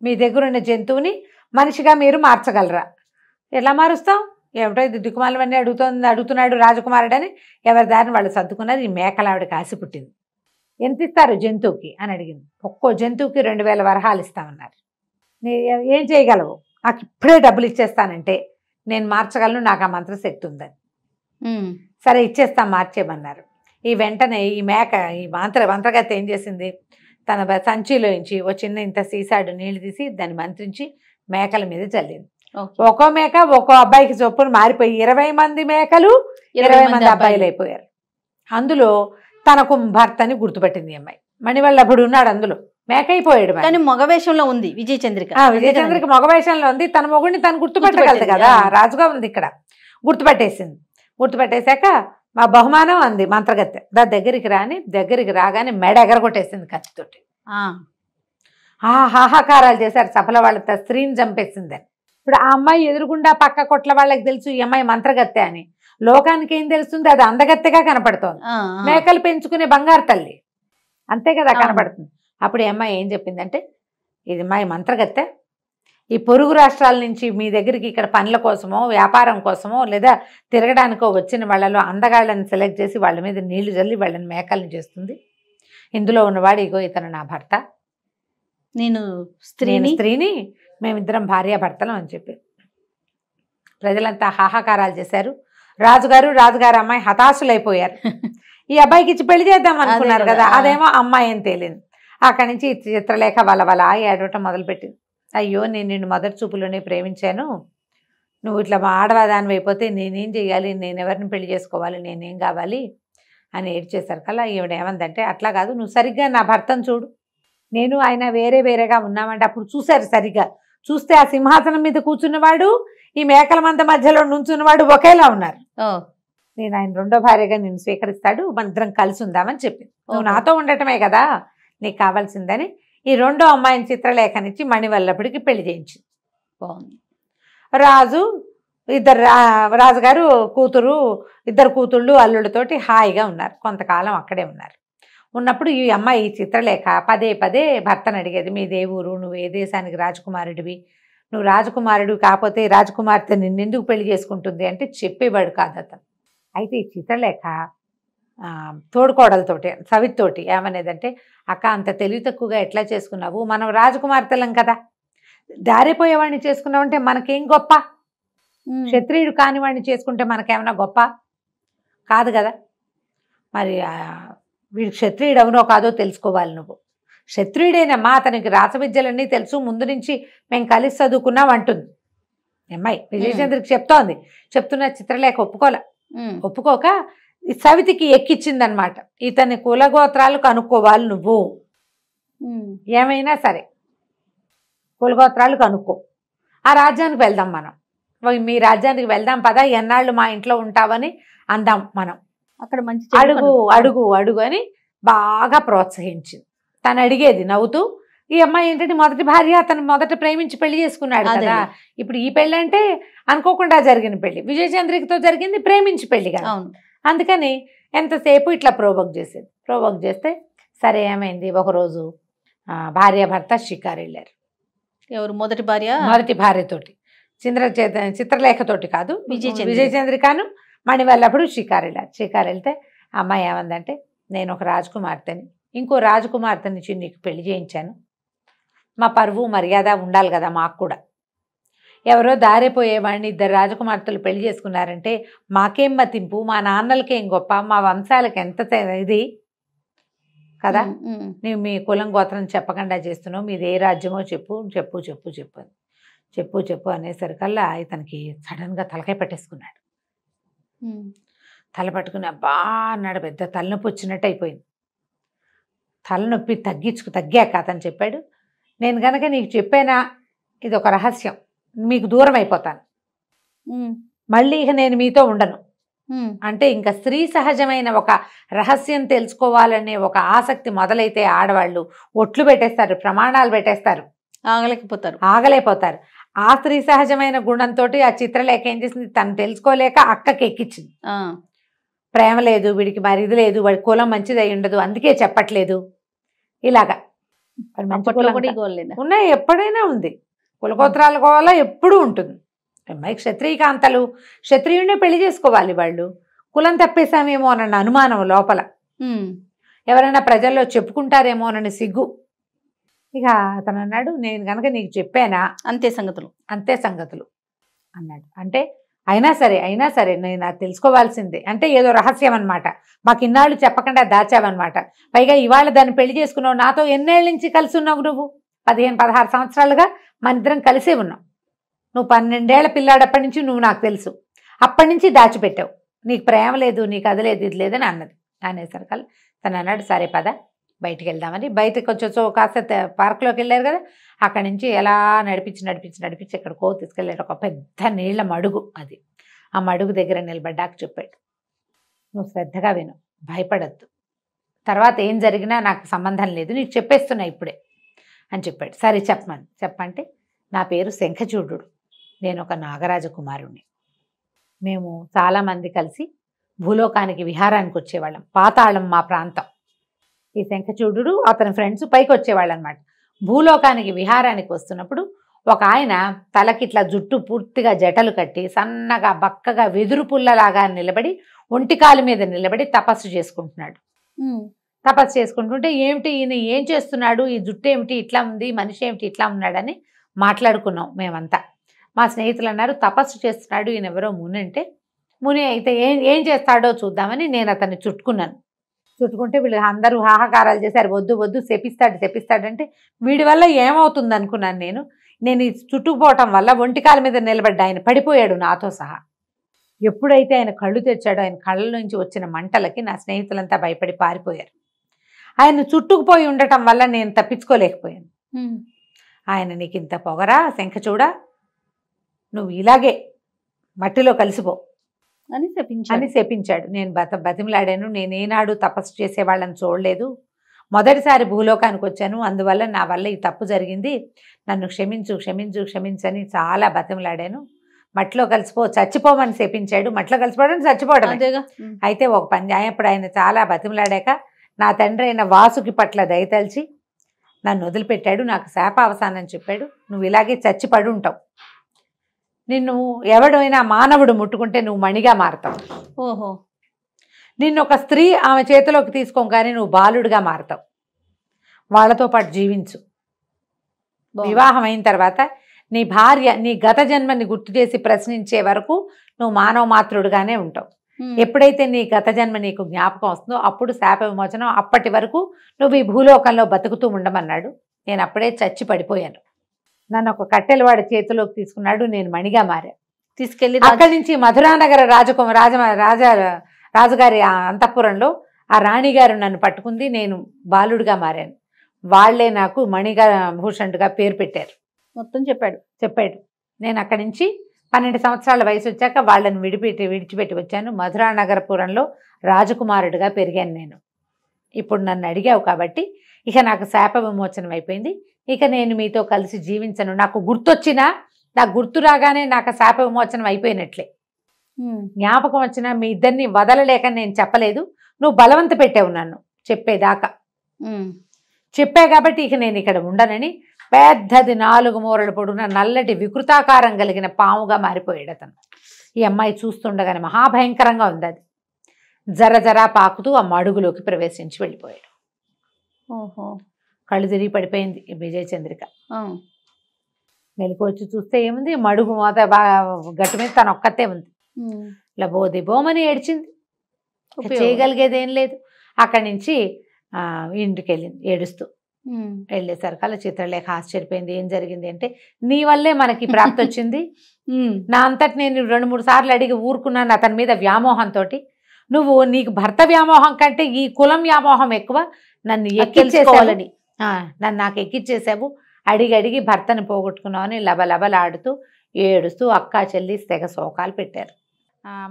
మీ దగ్గర ఉన్న జంతువుని మనిషిగా మీరు మార్చగలరా? ఎలా మారుస్తాం? ఏమిటో ఇది దిక్కుమాలవన్నీ అడుగుతున్నాడు రాజకుమారుడని ఎవరి దారిని వాళ్ళు సర్దుకున్నారు. ఈ మేకలావిడకి ఆశ పుట్టింది. ఎంత ఇస్తారు జంతువుకి అని అడిగింది. ఒక్కో జంతువుకి 2000 వరహాలు ఇస్తామన్నారు. ఏం చేయగలవు? నాకు ఇప్పుడే డబ్బులు ఇచ్చేస్తానంటే నేను మార్చగలను, నాకు ఆ మంత్రశక్తి ఉందని. సరే ఇచ్చేస్తాం, మార్చేయమన్నారు. ఈ వెంటనే ఈ మేక, ఈ మంత్రగత్తె ఏం చేసింది, తన సంచిలోంచి ఓ చిన్న ఇంత సీసాడు నీళ్లు తీసి దాన్ని మంత్రించి మేకల మీద చల్లింది. ఒక్కో మేక ఒక్కో అబ్బాయికి చొప్పున మారిపోయి 20 మంది మేకలు 20 మంది అబ్బాయిలు అయిపోయారు. అందులో తనకు భర్తని గుర్తుపట్టింది అమ్మాయి. మణివల్లభుడు ఉన్నాడు అందులో, మేక అయిపోయాడు. కానీ మగవేషంలో ఉంది విజయచంద్రిక. విజయచంద్రిక మగవేషంలో ఉంది. తన మొగుడిని తను గుర్తుపట్టగలదు కదా, రాజుగా ఉంది ఇక్కడ. గుర్తుపట్టేసింది. గుర్తుపట్టేశాక మా బహుమానం అంది మంత్రగత్తె. దగ్గరికి రాగానే మెడ ఎగరగొట్టేసింది కత్తితోటి. హాహాకారాలు చేశారు సభలో. వాళ్ళ స్త్రీని చంపేసిందని. ఇప్పుడు ఆ అమ్మాయి ఎదురుగుండా పక్క కొట్ల వాళ్ళకి తెలుసు ఈ అమ్మాయి మంత్రగత్తె అని. లోకానికి ఏం తెలుస్తుంది, అది అందగత్తెగా కనపడుతోంది. మేకలు పెంచుకునే బంగారు తల్లి అంతే కదా కనపడుతుంది. అప్పుడు ఈ అమ్మాయి ఏం చెప్పిందంటే, ఇది మా మంత్రగత్తె, ఈ పొరుగు రాష్ట్రాల నుంచి మీ దగ్గరికి ఇక్కడ పనుల కోసమో వ్యాపారం కోసమో లేదా తిరగడానికో వచ్చిన వాళ్ళలో అందగాళ్ళని సెలెక్ట్ చేసి వాళ్ళ మీద నీళ్లు చల్లి వాళ్ళని మేకల్ని చేస్తుంది. ఇందులో ఉన్నవాడు ఇగో ఇతను నా భర్త, నేను స్త్రీని, మేమిద్దరం భార్యాభర్తలం అని చెప్పి ప్రజలంతా హాహాకారాలు చేశారు. రాజుగారు అమ్మాయి హతాశులైపోయారు. ఈ అబ్బాయికి ఇచ్చి పెళ్లి చేద్దాం అనుకున్నారు కదా, అదేమో అమ్మాయి అని తేలింది. అక్కడి నుంచి చిత్రలేఖ వల ఏడవటం మొదలుపెట్టింది. అయ్యో, నేను నిన్ను మొదటి చూపులోనే ప్రేమించాను, నువ్వు ఇట్లా ఆడవాదాని అయిపోతే నేనేం చేయాలి, నేను ఎవరిని పెళ్లి చేసుకోవాలి, నేనేం కావాలి అని ఏడ్చేశారు కల్లా ఈవిడ ఏమందంటే, అట్లా కాదు, నువ్వు సరిగ్గా నా భర్తను చూడు, నేను ఆయన వేరేగా ఉన్నామంటే అప్పుడు చూశారు. సరిగ్గా చూస్తే ఆ సింహాసనం మీద కూర్చున్నవాడు, ఈ మేకల మంద మధ్యలో నుంచున్నవాడు ఒకేలా ఉన్నారు. నేను ఆయన రెండో భార్యగా నిన్ను స్వీకరిస్తాడు, మన ఇద్దరం కలిసి ఉందామని చెప్పింది. నువ్వు నాతో ఉండటమే కదా నీకు కావాల్సిందని ఈ రెండో అమ్మాయిని చిత్రలేఖనిచ్చి మణివల్లభుడికి పెళ్లి చేయించింది. బాగుంది. రాజుగారు ఇద్దరు కూతుళ్ళు అల్లుడితోటి హాయిగా ఉన్నారు. కొంతకాలం అక్కడే ఉన్నారు. ఉన్నప్పుడు ఈ అమ్మాయి చిత్రలేఖ పదే భర్తను అడిగేది, మీ దేవురు, నువ్వు ఏ దేశానికి రాజకుమారుడివి, నువ్వు రాజకుమారుడివి కాకపోతే రాజకుమార్తె నిన్నెందుకు పెళ్లి చేసుకుంటుంది అంటే చెప్పేవాడు కాదు అతను. అయితే ఈ చిత్రలేఖ తోడుకోడలతోటి సవితోటి ఏమనేదంటే, అక్క అంత తెలివి తక్కువగా ఎట్లా చేసుకున్నావు, మనం రాజకుమార్తెలం కదా, దారిపోయేవాడిని చేసుకున్నావంటే మనకేం గొప్ప, క్షత్రియుడు కాని వాడిని చేసుకుంటే మనకేమన్నా గొప్ప కాదు కదా, మరి వీడు క్షత్రియుడు అవునో కాదో తెలుసుకోవాలి, నువ్వు క్షత్రియుడేనమ్మా, అతనికి రాసవిద్యలన్నీ తెలుసు, ముందు నుంచి మేము కలిసి చదువుకున్నాం అంటుంది అమ్మాయి. విజయచంద్రకి చెప్తున్న చిత్రలేఖ ఒప్పుకోక సవితికి ఎక్కిచ్చిందనమాట, ఇతని కులగోత్రాలు కనుక్కోవాలి నువ్వు, ఏమైనా సరే కులగోత్రాలు కనుక్కో, ఆ రాజ్యానికి వెళ్దాం, మనం మీ రాజ్యానికి వెళ్దాం పదా, ఎన్నాళ్ళు మా ఇంట్లో ఉంటావని అందాం మనం, అక్కడ మంచి అడుగు అని బాగా ప్రోత్సహించింది. తను అడిగేది నవ్వుతూ. ఈ అమ్మాయి ఏంటంటే మొదటి భార్య, అతను మొదట ప్రేమించి పెళ్లి చేసుకున్నాడు కదా, ఇప్పుడు ఈ పెళ్లి అంటే అనుకోకుండా జరిగిన పెళ్లి, విజయచంద్రికతో జరిగింది ప్రేమించి పెళ్లి కదా, అందుకని ఎంతసేపు ఇట్లా ప్రోవోక్ చేస్తే సరే ఏమైంది, ఒకరోజు భార్యాభర్త షికారు వెళ్ళారు. ఎవరు మొదటి భార్యతోటి, చిత్రలేఖతోటి కాదు, విజయచంద్రికను మణివల్లభుడు షికారు వెళ్తే అమ్మాయి ఏమందంటే, నేను ఒక రాజకుమార్తెని, ఇంకో రాజకుమార్తెని నీకు పెళ్లి చేయించాను, మా పరువు మర్యాద ఉండాలి కదా మాకు కూడా, ఎవరో దారిపోయేవాడిని ఇద్దరు రాజకుమార్తెలు పెళ్లి చేసుకున్నారంటే మాకేం మతింపు, మా నాన్నలకేం గొప్ప, మా వంశాలకు ఎంత ఇది కదా, నీవు మీ కులం గోత్రం చెప్పకుండా చేస్తున్నావు, మీది ఏ రాజ్యమో చెప్పు అనేసరికల్లా ఇతనికి సడన్గా తలకాయ పట్టేసుకున్నాడు. తల పట్టుకుని అబ్బా అన్నాడు, పెద్ద తలనొప్పి వచ్చినట్టు అయిపోయింది. తలనొప్పి తగ్గాక అతను చెప్పాడు, నేను గనక నీకు చెప్పానా ఇది ఒక రహస్యం, మీకు దూరం అయిపోతాను, మళ్ళీ ఇక నేను మీతో ఉండను అంటే, ఇంకా స్త్రీ సహజమైన ఒక రహస్యం తెలుసుకోవాలనే ఒక ఆసక్తి మొదలైతే ఆడవాళ్ళు ఒట్లు పెట్టేస్తారు, ప్రమాణాలు పెట్టేస్తారు, ఆగలేకపోతారు. ఆ స్త్రీ సహజమైన గుణంతో ఆ చిత్రలేఖ ఏం చేసింది, తను తెలుసుకోలేక అక్కకి ఎక్కించింది. ప్రేమ లేదు వీడికి, మరి ఇది లేదు, వాడి కులం మంచిది అయి ఉండదు అందుకే చెప్పట్లేదు, ఇలాగా ఉన్నాయి, ఎప్పుడైనా ఉంది, కులగోత్రాల గోళ ఎప్పుడూ ఉంటుంది. అమ్మాయి క్షత్రియ క్షత్రియుడినే పెళ్లి చేసుకోవాలి, వాళ్ళు కులం తప్పేశామేమో అన్న అనుమానం లోపల, ఎవరైనా ప్రజల్లో చెప్పుకుంటారేమో అని సిగ్గు. ఇక అతను అన్నాడు, నేను కనుక నీకు చెప్పానా అంతే సంగతులు అన్నాడు. అంటే అయినా సరే నేను అది తెలుసుకోవాల్సిందే అంటే ఏదో రహస్యం అనమాట, మాకు ఇన్నాళ్ళు చెప్పకుండా దాచావన్నమాట, పైగా ఇవాళ దాన్ని పెళ్లి చేసుకున్నావు, నాతో ఎన్నేళ్ళ నుంచి కలిసి ఉన్నావు, నువ్వు 15-16 సంవత్సరాలుగా మన ఇద్దరం కలిసే ఉన్నావు, నువ్వు 12 ఏళ్ల పిల్లాడప్పటి నుంచి నువ్వు నాకు తెలుసు, అప్పటి నుంచి దాచిపెట్టావు, నీకు ప్రేమ లేదు, నీకు అది లేదు ఇది లేదని అనేసరికల్లా తను అన్నాడు, సరే పద బయటికి వెళ్దామని. బయటకు వచ్చేసో కాస్త పార్క్లోకి వెళ్ళారు కదా, అక్కడి నుంచి ఎలా నడిపించి ఎక్కడికో తీసుకెళ్ళారు. ఒక పెద్ద నీళ్ల మడుగు, అది ఆ మడుగు దగ్గర నిలబడ్డాక చెప్పాడు, నువ్వు శ్రద్ధగా విను, భయపడద్దు, తర్వాత ఏం జరిగినా నాకు సంబంధం లేదు, నీకు చెప్పేస్తున్నా ఇప్పుడే అని చెప్పాడు. సరే చెప్పంటే, నా పేరు శంఖచూడు, నేను ఒక నాగరాజ కుమారుణ్ణి, మేము చాలామంది కలిసి భూలోకానికి విహారానికి వచ్చేవాళ్ళం, పాతాళం మా ప్రాంతం. ఈ శంఖచూడు అతని ఫ్రెండ్స్ పైకి వచ్చేవాళ్ళు అనమాట. భూలోకానికి విహారానికి వస్తున్నప్పుడు ఒక ఆయన తలకిట్లా జుట్టు పూర్తిగా జటలు కట్టి సన్నగా బక్కగా వెదురు పుల్లలాగా నిలబడి ఒంటికాలు మీద నిలబడి తపస్సు చేసుకుంటున్నాడు. తపస్సు చేసుకుంటుంటే ఏమిటి ఈయన ఏం చేస్తున్నాడు, ఈ జుట్టు ఏమిటి ఇట్లా ఉంది, మనిషి ఏమిటి ఇట్లా ఉన్నాడని మాట్లాడుకున్నాం మేమంతా. మా స్నేహితులు అన్నారు తపస్సు చేస్తున్నాడు ఈయన ఎవరో ముని అంటే, ముని అయితే ఏం చేస్తాడో చూద్దామని నేను అతన్ని చుట్టుకున్నాను. చుట్టుకుంటే వీళ్ళు అందరూ హాహాకారాలు చేశారు, వద్దు వద్దు శపిస్తాడంటే వీడి వల్ల ఏమవుతుంది అనుకున్నాను నేను. నేను ఈ చుట్టుకుపోవటం వల్ల ఒంటికాల మీద నిలబడ్డా ఆయన పడిపోయాడు నాతో సహా. ఎప్పుడైతే ఆయన కళ్ళు తెచ్చాడో ఆయన కళ్ళ నుంచి వచ్చిన మంటలకి నా స్నేహితులంతా భయపడి పారిపోయారు. ఆయన చుట్టుకుపోయి ఉండటం వల్ల నేను తప్పించుకోలేకపోయాను. ఆయన నీకు ఇంత పొగరా శంఖచూడా, నువ్వు ఇలాగే మట్టిలో కలిసిపో అని అని శపించాడు. నేను బతిమలాడాను. నేను ఏనాడు తపస్సు చేసే వాళ్ళని చూడలేదు, మొదటిసారి భూలోకానికి వచ్చాను, అందువల్ల నా వల్ల ఈ తప్పు జరిగింది, నన్ను క్షమించని చాలా బతిమలాడాను. మట్టిలో కలిసిపో, చచ్చిపోమని శపించాడు. మట్టిలో కలిసిపోవడం చచ్చిపోవడం. అయితే ఒక పని అప్పుడు ఆయన చాలా బతిమలాడాక నా తండ్రి అయిన వాసుకి పట్ల దయతలిచి నన్ను వదిలిపెట్టాడు. నాకు శాప అవసానం చెప్పాడు, నువ్వు ఇలాగే చచ్చిపడి ఉంటావు, నిన్ను ఎవడైనా మానవుడు ముట్టుకుంటే నువ్వు మణిగా మారతావు. ఓహో. నిన్ను ఒక స్త్రీ ఆమె చేతిలోకి తీసుకోగానే నువ్వు బాలుడిగా మారతావు, వాళ్ళతో పాటు జీవించు. వివాహం అయిన తర్వాత నీ భార్య నీ గత జన్మని గుర్తు చేసి ప్రశ్నించే వరకు నువ్వు మానవ మాత్రుడుగానే ఉంటావు. ఎప్పుడైతే నీ గత జన్మ నీకు జ్ఞాపకం వస్తుందో అప్పుడు శాప విమోచనం, అప్పటి వరకు నువ్వు ఈ భూలోకంలో బతుకుతూ ఉండమన్నాడు. నేను అప్పుడే చచ్చి పడిపోయాను. నన్ను ఒక కట్టెలవాడి చేతిలోకి తీసుకున్నాడు, నేను మణిగా మారా. తీసుకెళ్లి అక్కడి నుంచి మధురానగర రాజుగారి అంతఃపురంలో ఆ రాణిగారు నన్ను పట్టుకుంది, నేను బాలుడిగా మారాను. వాళ్లే నాకు మణిగా భూషణుడిగా పేరు పెట్టారు. మొత్తం చెప్పాడు. నేను అక్కడి నుంచి 12 సంవత్సరాల వయసు వచ్చాక వాళ్ళని విడిచిపెట్టి వచ్చాను. మధురానగరపురంలో రాజకుమారుడిగా పెరిగాను నేను. ఇప్పుడు నన్ను అడిగావు కాబట్టి ఇక నాకు శాప విమోచనం అయిపోయింది, ఇక నేను మీతో కలిసి జీవించను. నాకు గుర్తొచ్చినా, నాకు గుర్తు రాగానే నాకు శాప విమోచనం అయిపోయినట్లే. జ్ఞాపకం వచ్చినా మీ ఇద్దరిని వదలలేక నేను చెప్పలేదు, నువ్వు బలవంత పెట్టావు నన్ను చెప్పేదాకా. చెప్పా కాబట్టి ఇక నేను ఇక్కడ ఉండనని పెద్దది 4 మూరల పొడుగున నల్లటి వికృతాకారం కలిగిన పాముగా మారిపోయాడు అతను. ఈ అమ్మాయి చూస్తుండగానే మహాభయంకరంగా ఉంది. అది జర పాకుతూ ఆ మడుగులోకి ప్రవేశించి వెళ్ళిపోయాడు. ఓహో. కళ్ళు తిరిగి పడిపోయింది విజయచంద్రిక. మెలకు వచ్చి చూస్తే ఏముంది, మడుగు మోత గట్టు మీద తను ఒక్కతే ఉంది. లబోదిబోమని ఏడ్చింది, చేయగలిగేది ఏం లేదు. అక్కడి నుంచి ఇంటికి వెళ్ళింది ఏడుస్తూ. వెళ్ళేసరికి అలా చిత్రలేఖ ఆశ్చర్యపోయింది. ఏం జరిగింది అంటే, నీ వల్లే మనకి ప్రాప్తి వచ్చింది, నా అంతటి నేను 2-3 సార్లు అడిగి ఊరుకున్నాను అతని మీద వ్యామోహంతో. నీకు భర్త వ్యామోహం కంటే ఈ కులం వ్యామోహం ఎక్కువ, నన్ను ఎక్కించేసుకోవాలని నాకు ఎక్కిచ్చేసావు, అడిగి భర్తని పోగొట్టుకున్నావని లబలబలాడుతూ ఏడుస్తూ అక్కా చెల్లి తెగ శోకాలు పెట్టారు.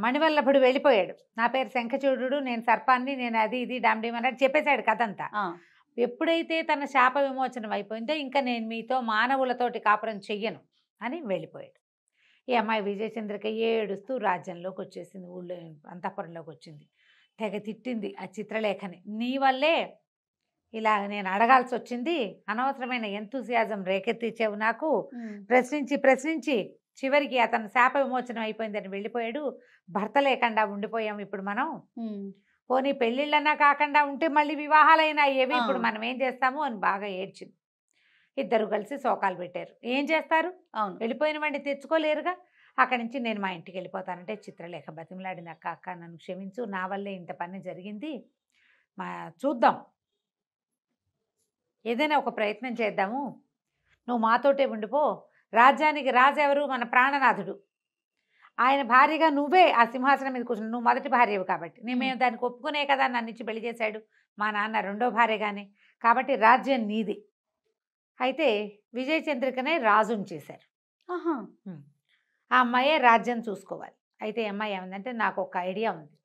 మణివల్లభుడు వెళ్ళిపోయాడు. నా పేరు శంఖచూడు, నేను సర్పాన్ని, నేను అది ఇది డామ్డీమ్ అన్నట్టు చెప్పేశాడు కథంతా. ఎప్పుడైతే తన శాప విమోచనం అయిపోయిందో ఇంకా నేను మీతో మానవులతోటి కాపురం చెయ్యను అని వెళ్ళిపోయాడు. ఈ అమ్మాయి విజయచంద్రిక ఏడుస్తూ రాజ్యంలోకి వచ్చేసింది, ఊళ్ళో అంతఃపురంలోకి వచ్చింది. తెగ తిట్టింది ఆ చిత్రలేఖని, నీ వల్లే ఇలా నేను అడగాల్సి వచ్చింది, అనవసరమైన ఎంతూసియాజం రేకెత్తించావు నాకు, ప్రశ్నించి చివరికి అతను శాప విమోచనం అయిపోయిందని వెళ్ళిపోయాడు, భర్త లేకుండా ఉండిపోయాం ఇప్పుడు మనం, పోనీ పెళ్ళిళ్ళన్నా కాకుండా ఉంటే మళ్ళీ వివాహాలైనా ఏవి, ఇప్పుడు మనం ఏం చేస్తాము అని బాగా ఏడ్చింది. ఇద్దరు కలిసి శోకాలు పెట్టారు. ఏం చేస్తారు, వెళ్ళిపోయిన వాడిని తెచ్చుకోలేరుగా. అక్కడి నుంచి నేను మా ఇంటికి వెళ్ళిపోతానంటే చిత్రలేఖ బతిమలాడిన అక్క నన్ను క్షమించు, నా వల్లే ఇంత పని జరిగింది, చూద్దాం ఏదైనా ఒక ప్రయత్నం చేద్దాము, నువ్వు మాతోటే ఉండిపో, రాజ్యానికి రాజు ఎవరు, మన ప్రాణనాథుడు, ఆయన భార్యగా నువ్వే ఆ సింహాసనం మీద కూర్చుని, నువ్వు మొదటి భార్యవు కాబట్టి మేము దానికి ఒప్పుకునే కదా నన్ను ఇచ్చి పెళ్లి చేశాడు మా నాన్న రెండో భార్యగానే, కాబట్టి రాజ్యం నీది. అయితే విజయచంద్రికనే రాజుని చేశారు. ఆ అమ్మాయే రాజ్యం చూసుకోవాలి. అయితే అమ్మాయి ఏమందంటే, నాకు ఒక ఐడియా ఉంది,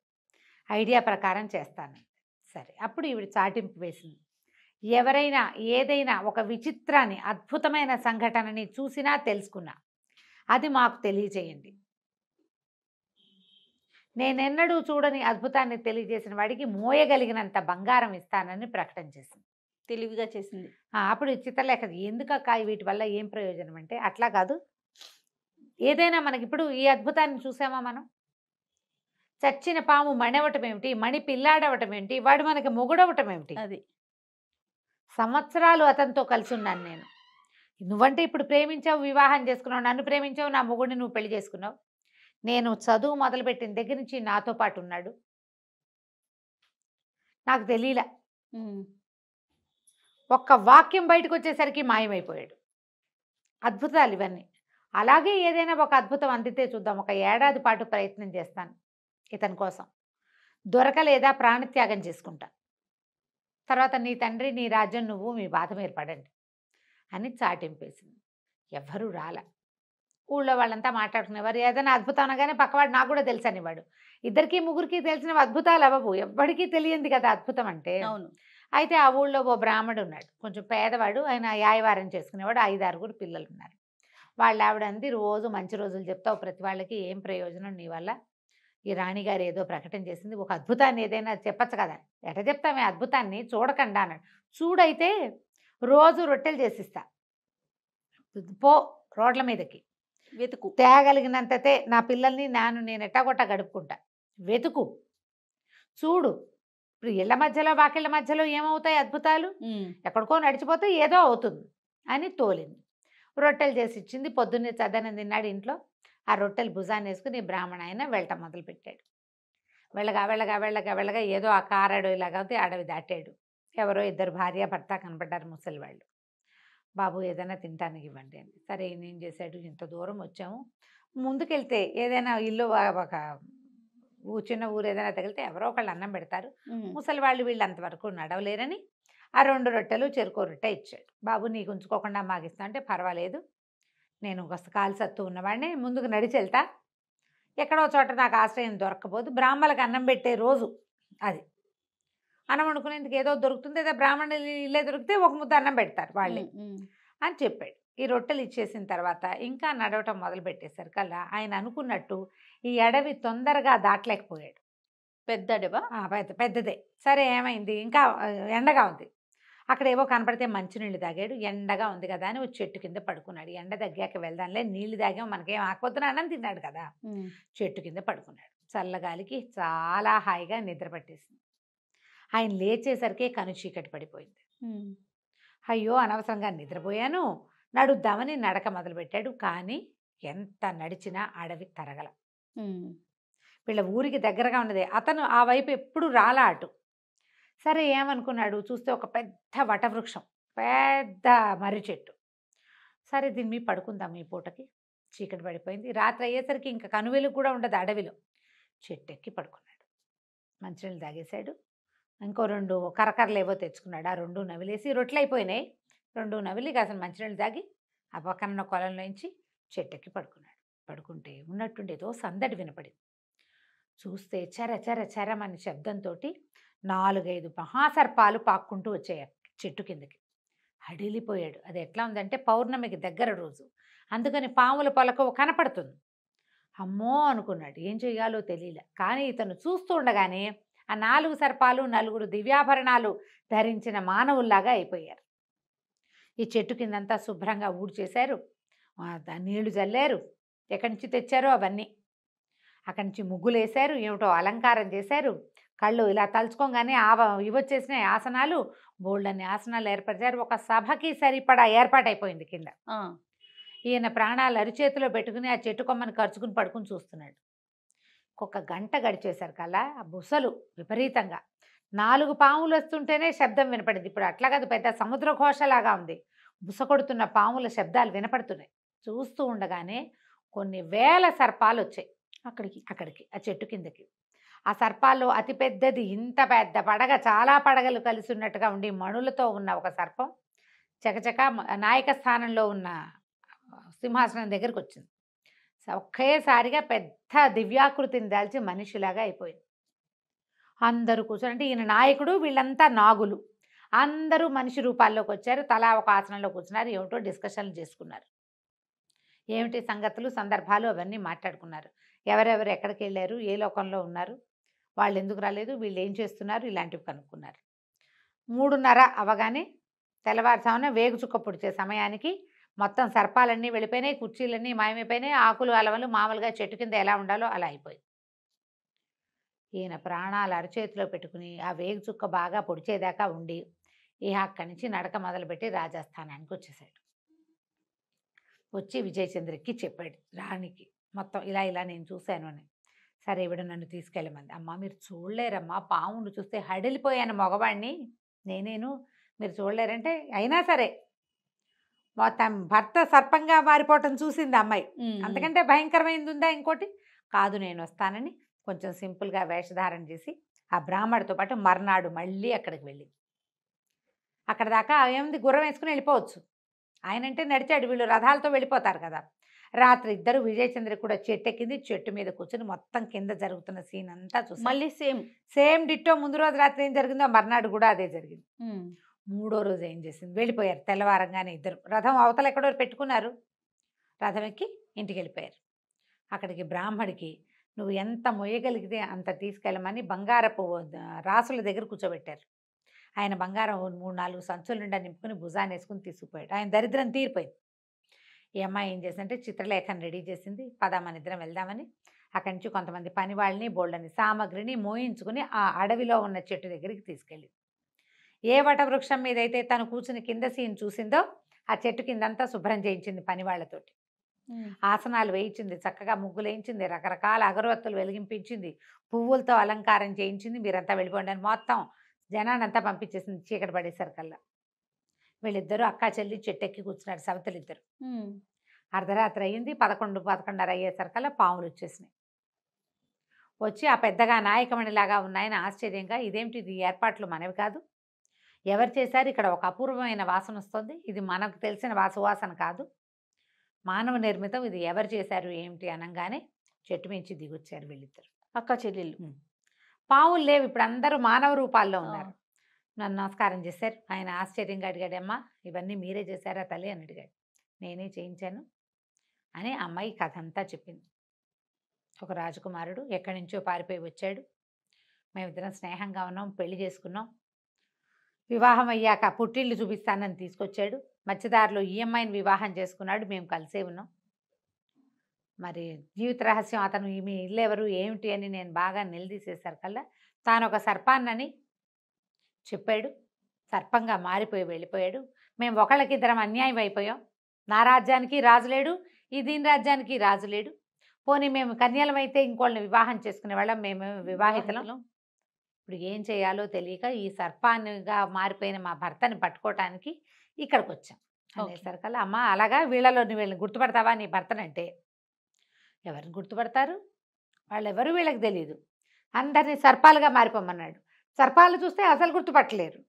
ఐడియా ప్రకారం చేస్తాను. సరే, అప్పుడు ఈవిడ చాటింపు వేసింది, ఎవరైనా ఏదైనా ఒక విచిత్రాన్ని, అద్భుతమైన సంఘటనని చూసినా తెలుసుకున్నా అది మాకు తెలియజేయండి, నేనెన్నడూ చూడని అద్భుతాన్ని తెలియజేసిన వాడికి మోయగలిగినంత బంగారం ఇస్తానని ప్రకటన చేసింది. తెలివిగా చేసింది. అప్పుడు చిత్రలేఖ ఎందుకక్క వీటి వల్ల ఏం ప్రయోజనం అంటే, అట్లా కాదు, ఏదైనా మనకి ఇప్పుడు ఈ అద్భుతాన్ని చూసామా మనం, చచ్చిన పాము మణవటం ఏమిటి, మణి పిల్లాడవటం ఏమిటి, వాడు మనకి మొగుడవటం ఏమిటి, అది సంవత్సరాలు అతనితో కలిసి ఉన్నాను నేను, నువ్వంటే ఇప్పుడు ప్రేమించావు, వివాహం చేసుకున్నావు, నన్ను ప్రేమించావు, నా మొగుడిని నువ్వు పెళ్లి చేసుకున్నావు. నేను చదువు మొదలుపెట్టిన దగ్గర నుంచి నాతో పాటు ఉన్నాడు. నాకు తెలియలా. ఒక్క వాక్యం బయటకు వచ్చేసరికి మాయమైపోయాడు. అద్భుతాలు ఇవన్నీ. అలాగే ఏదైనా ఒక అద్భుతం అందితే చూద్దాం. ఒక ఏడాది పాటు ప్రయత్నం చేస్తాను ఇతని కోసం. దొరకలేదా ప్రాణత్యాగం చేసుకుంటా. తర్వాత నీ తండ్రి, నీ రాజ్యం, నువ్వు మీ బాధ మీరు పడండి అని చాటింపేసింది. ఎవ్వరూ రాల. ఊళ్ళో వాళ్ళంతా మాట్లాడుకునేవారు. ఏదైనా అద్భుతం అనగానే పక్కవాడు నాకు కూడా తెలుసు అనేవాడు. ఇద్దరికి ముగ్గురికి తెలిసిన అద్భుతాలు అవ్వవు. ఎవ్వడికి తెలియంది కదా అద్భుతం అంటే. అవును. అయితే ఆ ఊళ్ళో ఓ బ్రాహ్మడు ఉన్నాడు, కొంచెం పేదవాడు. ఆయన యాయవారం చేసుకునేవాడు. 5-6 పిల్లలు ఉన్నారు. వాళ్ళ ఆవిడ అంది, రోజు మంచి రోజులు చెప్తావు ప్రతి వాళ్ళకి, ఏం ప్రయోజనం నీ వల్ల? ఈ రాణిగారు ఏదో ప్రకటన చేసింది, ఒక అద్భుతాన్ని ఏదైనా చెప్పచ్చు కదా. ఎట చెప్తామే అద్భుతాన్ని, చూడకండా అన్నాడు. చూడైతే రోజు రొట్టెలు చేసిస్తా, పో రోడ్ల మీదకి వెతుకు, తేగలిగినంతతే నా పిల్లల్ని నేను ఎట్టాగొట్టా గడుపుకుంటా, వెతుకు, చూడు. ఇప్పుడు ఇళ్ల మధ్యలో వాకిళ్ళ మధ్యలో ఏమవుతాయి అద్భుతాలు? ఎక్కడికో నడిచిపోతే ఏదో అవుతుంది అని తోలింది. రొట్టెలు చేసి ఇచ్చింది. పొద్దున్నే చద్దనం తిన్నాడు ఇంట్లో. ఆ రొట్టెలు భుజాన్ని వేసుకుని బ్రాహ్మణ ఆయన వెళ్ళటం మొదలుపెట్టాడు. వెళ్ళగా వెళ్ళగా వెళ్ళగా వెళ్ళగా ఏదో ఆ కారడవిలాగా అడవి దాటాడు. ఎవరో 2 భార్య భర్త కనపడ్డారు, ముసలి వాళ్ళు. బాబు ఏదైనా తినటానికి ఇవ్వండి అని. సరే ఈయన ఏం చేశాడు, ఇంత దూరం వచ్చాము, ముందుకెళ్తే ఏదైనా ఇల్లు ఒక చిన్న ఊరు ఏదైనా తగిలితే ఎవరో ఒకళ్ళు అన్నం పెడతారు. ముసలి వాళ్ళు వీళ్ళు అంతవరకు నడవలేరని ఆ 2 రొట్టెలు చెరుకో రొట్టె ఇచ్చాడు. బాబు నీకు ఉంచుకోకుండా మాకు ఇస్తా అంటే, పర్వాలేదు, నేను ఒక కాలు సత్తు ఉన్నవాడిని, ముందుకు నడిచి వెళ్తా, ఎక్కడో చోట నాకు ఆశ్రయం దొరక్కపోదు, బ్రాహ్మణులకు అన్నం పెట్టే రోజు అది, అన్నం వండుకునేందుకు ఏదో దొరుకుతుంది, ఏదో బ్రాహ్మణులు ఇల్లే దొరికితే ఒక ముద్ద అన్నం పెడతారు వాళ్ళే అని చెప్పాడు. ఈ రొట్టెలు ఇచ్చేసిన తర్వాత ఇంకా నడవటం మొదలు పెట్టేసరికల్లా ఆయన అనుకున్నట్టు ఈ అడవి తొందరగా దాటలేకపోయాడు. పెద్ద అడవా? పెద్దదే. సరే ఏమైంది, ఇంకా ఎండగా ఉంది. అక్కడ ఏవో కనపడితే మంచినీళ్ళు తాగాడు. ఎండగా ఉంది కదా అని ఒక చెట్టు కింద పడుకున్నాడు. ఎండ తగ్గాక వెళ్దాంలే, నీళ్లు తాగాం, మనకేం ఆకపోతున్నా అన్నం తిన్నాడు కదా. చెట్టు కింద పడుకున్నాడు. చల్లగాలికి చాలా హాయిగా నిద్ర పట్టేసింది. ఆయన లేచేసరికి కను చీకటి పడిపోయింది. అయ్యో అనవసరంగా నిద్రపోయాను, నడుద్దామని నడక మొదలుపెట్టాడు. కానీ ఎంత నడిచినా అడవి తరగల. వీళ్ళ ఊరికి దగ్గరగా ఉన్నది. అతను ఆ వైపు ఎప్పుడు రాలా అటు. సరే ఏమనుకున్నాడు, చూస్తే ఒక పెద్ద వటవృక్షం, పెద్ద మర్రి చెట్టు. సరే దీని మీద పడుకుందాం, ఈ పూటకి చీకటి పడిపోయింది. రాత్రి అయ్యేసరికి ఇంకా కనువెలుగు కూడా ఉండదు అడవిలో. చెట్టు ఎక్కి పడుకున్నాడు. మంచినీళ్ళు తాగేశాడు. ఇంకో 2 కరకరలు ఏవో తెచ్చుకున్నాడు. ఆ 2 నవిలేసి, రొట్టెలు అయిపోయినాయి, 2 నవిలి కాసిన మంచినీళ్ళు తాగి ఆ పక్కన కొలంలోంచి చెట్టెక్కి పడుకున్నాడు. పడుకుంటే ఉన్నట్టుండి ఏదో సందడి వినపడింది. చూస్తే చెర చెర చెరమని శబ్దంతో 4-5 మహాసర్పాలు పాక్కుంటూ వచ్చాయి చెట్టు కిందకి. హడిలిపోయాడు. అది ఎట్లా ఉందంటే పౌర్ణమికి దగ్గర రోజు, అందుకని పాముల పొలకు కనపడుతుంది. అమ్మో అనుకున్నాడు, ఏం చేయాలో తెలియలే. కానీ ఇతను చూస్తూ ఉండగానే ఆ 4 సర్పాలు 4 దివ్యాభరణాలు ధరించిన మానవుల్లాగా అయిపోయారు. ఈ చెట్టు కిందంతా శుభ్రంగా ఊడ్చేశారు, నీళ్లు జల్లారు, ఎక్కడి నుంచి తెచ్చారో అవన్నీ, అక్కడి నుంచి ముగ్గులు వేశారు, ఏమిటో అలంకారం చేశారు. కళ్ళు ఇలా తలుచుకోగానే ఇవొచ్చేసినాయి ఆసనాలు, బోల్డన్ని ఆసనాలు ఏర్పరిచారు. ఒక సభకి సరిపడా ఏర్పాటైపోయింది కింద. ఈయన ప్రాణాలు అరిచేతిలో పెట్టుకుని ఆ చెట్టు కొమ్మని ఖర్చుకుని పడుకుని చూస్తున్నాడు. ఒక గంట గడిచేశారు కల్లా ఆ బుసలు విపరీతంగా 4 పాములు వస్తుంటేనే శబ్దం వినపడింది. ఇప్పుడు అట్లా కాదు, పెద్ద సముద్ర ఘోషలాగా ఉంది. బుస కొడుతున్న పాముల శబ్దాలు వినపడుతున్నాయి. చూస్తూ ఉండగానే కొన్ని వేల సర్పాలు వచ్చాయి అక్కడికి ఆ చెట్టు కిందకి. ఆ సర్పాల్లో అతిపెద్దది, ఇంత పెద్ద పడగ, చాలా పడగలు కలిసి ఉన్నట్టుగా ఉండి మణులతో ఉన్న ఒక సర్పం చకచక నాయక స్థానంలో ఉన్న సింహాసనం దగ్గరికి వచ్చింది. ఒకేసారిగా పెద్ద దివ్యాకృతిని దాల్చి మనిషిలాగా అయిపోయింది. అందరూ కూర్చొని, అంటే ఈయన నాయకుడు, వీళ్ళంతా నాగులు, అందరూ మనిషి రూపాల్లోకి వచ్చారు. తలా ఒక ఆసనంలో కూర్చున్నారు. ఏమిటో డిస్కషన్లు చేసుకున్నారు. ఏమిటి సంగతులు, సందర్భాలు అవన్నీ మాట్లాడుకున్నారు. ఎవరెవరు ఎక్కడికి వెళ్ళారు, ఏ లోకంలో ఉన్నారు, వాళ్ళు ఎందుకు రాలేదు, వీళ్ళు ఏం చేస్తున్నారు, ఇలాంటివి కనుక్కున్నారు. 3:30 అవగానే తెల్లవారుజామున వేగు చుక్క పొడిచే సమయానికి మొత్తం సర్పాలన్నీ వెళ్ళిపోయినాయి, కుర్చీలన్నీ మాయమైపోయినాయి, ఆకులు అలవలు మామూలుగా చెట్టు కింద ఎలా ఉండాలో అలా అయిపోయింది. ఈయన ప్రాణాలు అరచేతిలో పెట్టుకుని ఆ వేగు చుక్క బాగా పొడిచేదాకా ఉండి అక్కడి నుంచి నడక మొదలుపెట్టి రాజస్థానానికి వచ్చేసాడు. వచ్చి విజయచంద్రకి చెప్పాడు రాణికి మొత్తం ఇలా ఇలా నేను చూశాను అని. సరే ఈవిడ నన్ను తీసుకెళ్ళమంది. అమ్మ మీరు చూడలేరమ్మా, పామును చూస్తే హడిలిపోయాను మగవాడిని నేనేను, మీరు చూడలేరంటే అయినా సరే తన భర్త సర్పంగా మారిపోవటం చూసింది అమ్మాయి. అంతకంటే భయంకరమైంది ఉందా ఇంకోటి? కాదు నేను వస్తానని కొంచెం సింపుల్గా వేషధారణ చేసి ఆ బ్రాహ్మడితో పాటు మర్నాడు మళ్ళీ అక్కడికి వెళ్ళి అక్కడ దాకా ఏముంది గుర్రం వేసుకుని వెళ్ళిపోవచ్చు. ఆయనంటే నడిచాడు, వీళ్ళు రథాలతో వెళ్ళిపోతారు కదా. రాత్రి ఇద్దరు విజయచంద్ర కూడా చెట్టు ఎక్కింది, చెట్టు మీద కూర్చొని మొత్తం కింద జరుగుతున్న సీన్ అంతా చూసి మళ్ళీ సేమ్ డిట్టో ముందు రోజు రాత్రి ఏం జరిగిందో మర్నాడు కూడా అదే జరిగింది. మూడో రోజు ఏం చేసింది, వెళ్ళిపోయారు తెల్లవారంగానే ఇద్దరు. రథం అవతల ఎక్కడో పెట్టుకున్నారు, రథం ఎక్కి ఇంటికి వెళ్ళిపోయారు. అక్కడికి బ్రాహ్మడికి నువ్వు ఎంత మొయ్యగలిగితే అంత తీసుకెళ్ళమని బంగారపు రాసుల దగ్గర కూర్చోబెట్టారు. ఆయన బంగారం 3-4 సంచుల నిండా నింపుకుని భుజాన్ని వేసుకుని తీసుకుపోయాడు. ఆయన దరిద్రం తీరిపోయింది. ఈ అమ్మాయి ఏం చేసిందంటే చిత్రలేఖను రెడీ చేసింది, పద మన ఇద్దరం వెళ్దామని. అక్కడి నుంచి కొంతమంది పని వాళ్ళని బోళ్ళని సామగ్రిని మోయించుకుని ఆ అడవిలో ఉన్న చెట్టు దగ్గరికి తీసుకెళ్ళి ఏ వటవృక్షం మీద అయితే తను కూర్చుని కింద సీన్ చూసిందో ఆ చెట్టు కిందంతా శుభ్రం చేయించింది పని వాళ్ళతోటి. ఆసనాలు వేయించింది, చక్కగా ముగ్గులు వేయించింది, రకరకాల అగరవత్తులు వెలిగింపించింది, పువ్వులతో అలంకారం చేయించింది. మీరంతా వెళ్ళిపోండి అని మొత్తం జనానంతా పంపించేసింది. చీకటి పడేసరికల్లా వీళ్ళిద్దరూ అక్కా చెల్లి చెట్టు ఎక్కి కూర్చున్నారు, సవతలు ఇద్దరు. అర్ధరాత్రి అయ్యింది, 11-11:30 అయ్యేసరికల్లా పాములు వచ్చేసినాయి. వచ్చి ఆ పెద్దగా నాయకమణిలాగా ఉన్నాయని ఆశ్చర్యంగా, ఇదేమిటి ఇది ఏర్పాట్లు మనవి కాదు, ఎవరు చేశారు, ఇక్కడ ఒక అపూర్వమైన వాసన వస్తుంది, ఇది మనకు తెలిసిన వాసన కాదు, మానవ నిర్మితం, ఇది ఎవరు చేశారు ఏమిటి అనగానే చెట్టు మించి దిగొచ్చారు వీళ్ళిద్దరు అక్క చెల్లెళ్ళు. పావులు లేవు, ఇప్పుడు అందరూ మానవ రూపాల్లో ఉన్నారు. నన్ను నమస్కారం చేశారు. ఆయన ఆశ్చర్యంగా అడిగాడమ్మా ఇవన్నీ మీరే చేశారా తల్లి అని అడిగాడు. నేనే చేయించాను అని అమ్మాయి కథ అంతా చెప్పింది. ఒక రాజకుమారుడు ఎక్కడి నుంచో పారిపోయి వచ్చాడు, మేమిద్దరం స్నేహంగా ఉన్నాం, పెళ్లి చేసుకున్నాం, వివాహం అయ్యాక పుట్టిళ్ళు చూపిస్తానని తీసుకొచ్చాడు, మధ్యదారిలో ఈ అమ్మాయిని వివాహం చేసుకున్నాడు, మేము కలిసే ఉన్నాం. మరి జీవిత రహస్యం అతను ఈమె ఇల్లు ఎవరు ఏమిటి అని నేను బాగా నిలదీసేసరికల్లా తాను ఒక సర్పాన్నని చెప్పాడు, సర్పంగా మారిపోయి వెళ్ళిపోయాడు. మేము ఒకళ్ళకిద్దరం అన్యాయం అయిపోయాం, నా రాజ్యానికి రాజు లేడు, ఈ దీని రాజ్యానికి రాజు లేడు, పోనీ మేము కన్యలమైతే ఇంకోళ్ళని వివాహం చేసుకునే వాళ్ళం, మేము వివాహితలం, ఇప్పుడు ఏం చేయాలో తెలియక ఈ సర్పాన్నిగా మారిపోయిన మా భర్తని పట్టుకోవటానికి ఇక్కడికి వచ్చాం అనేసరికల్లా అమ్మ అలాగా వీళ్ళలో నువ్వు వీళ్ళని గుర్తుపడతావా నీ భర్తనంటే, ఎవరిని గుర్తుపడతారు, వాళ్ళెవరు వీళ్ళకి తెలియదు, అందరినీ సర్పాలుగా మారిపోమన్నాడు. సర్పాలు చూస్తే అసలు గుర్తుపట్టలేరు.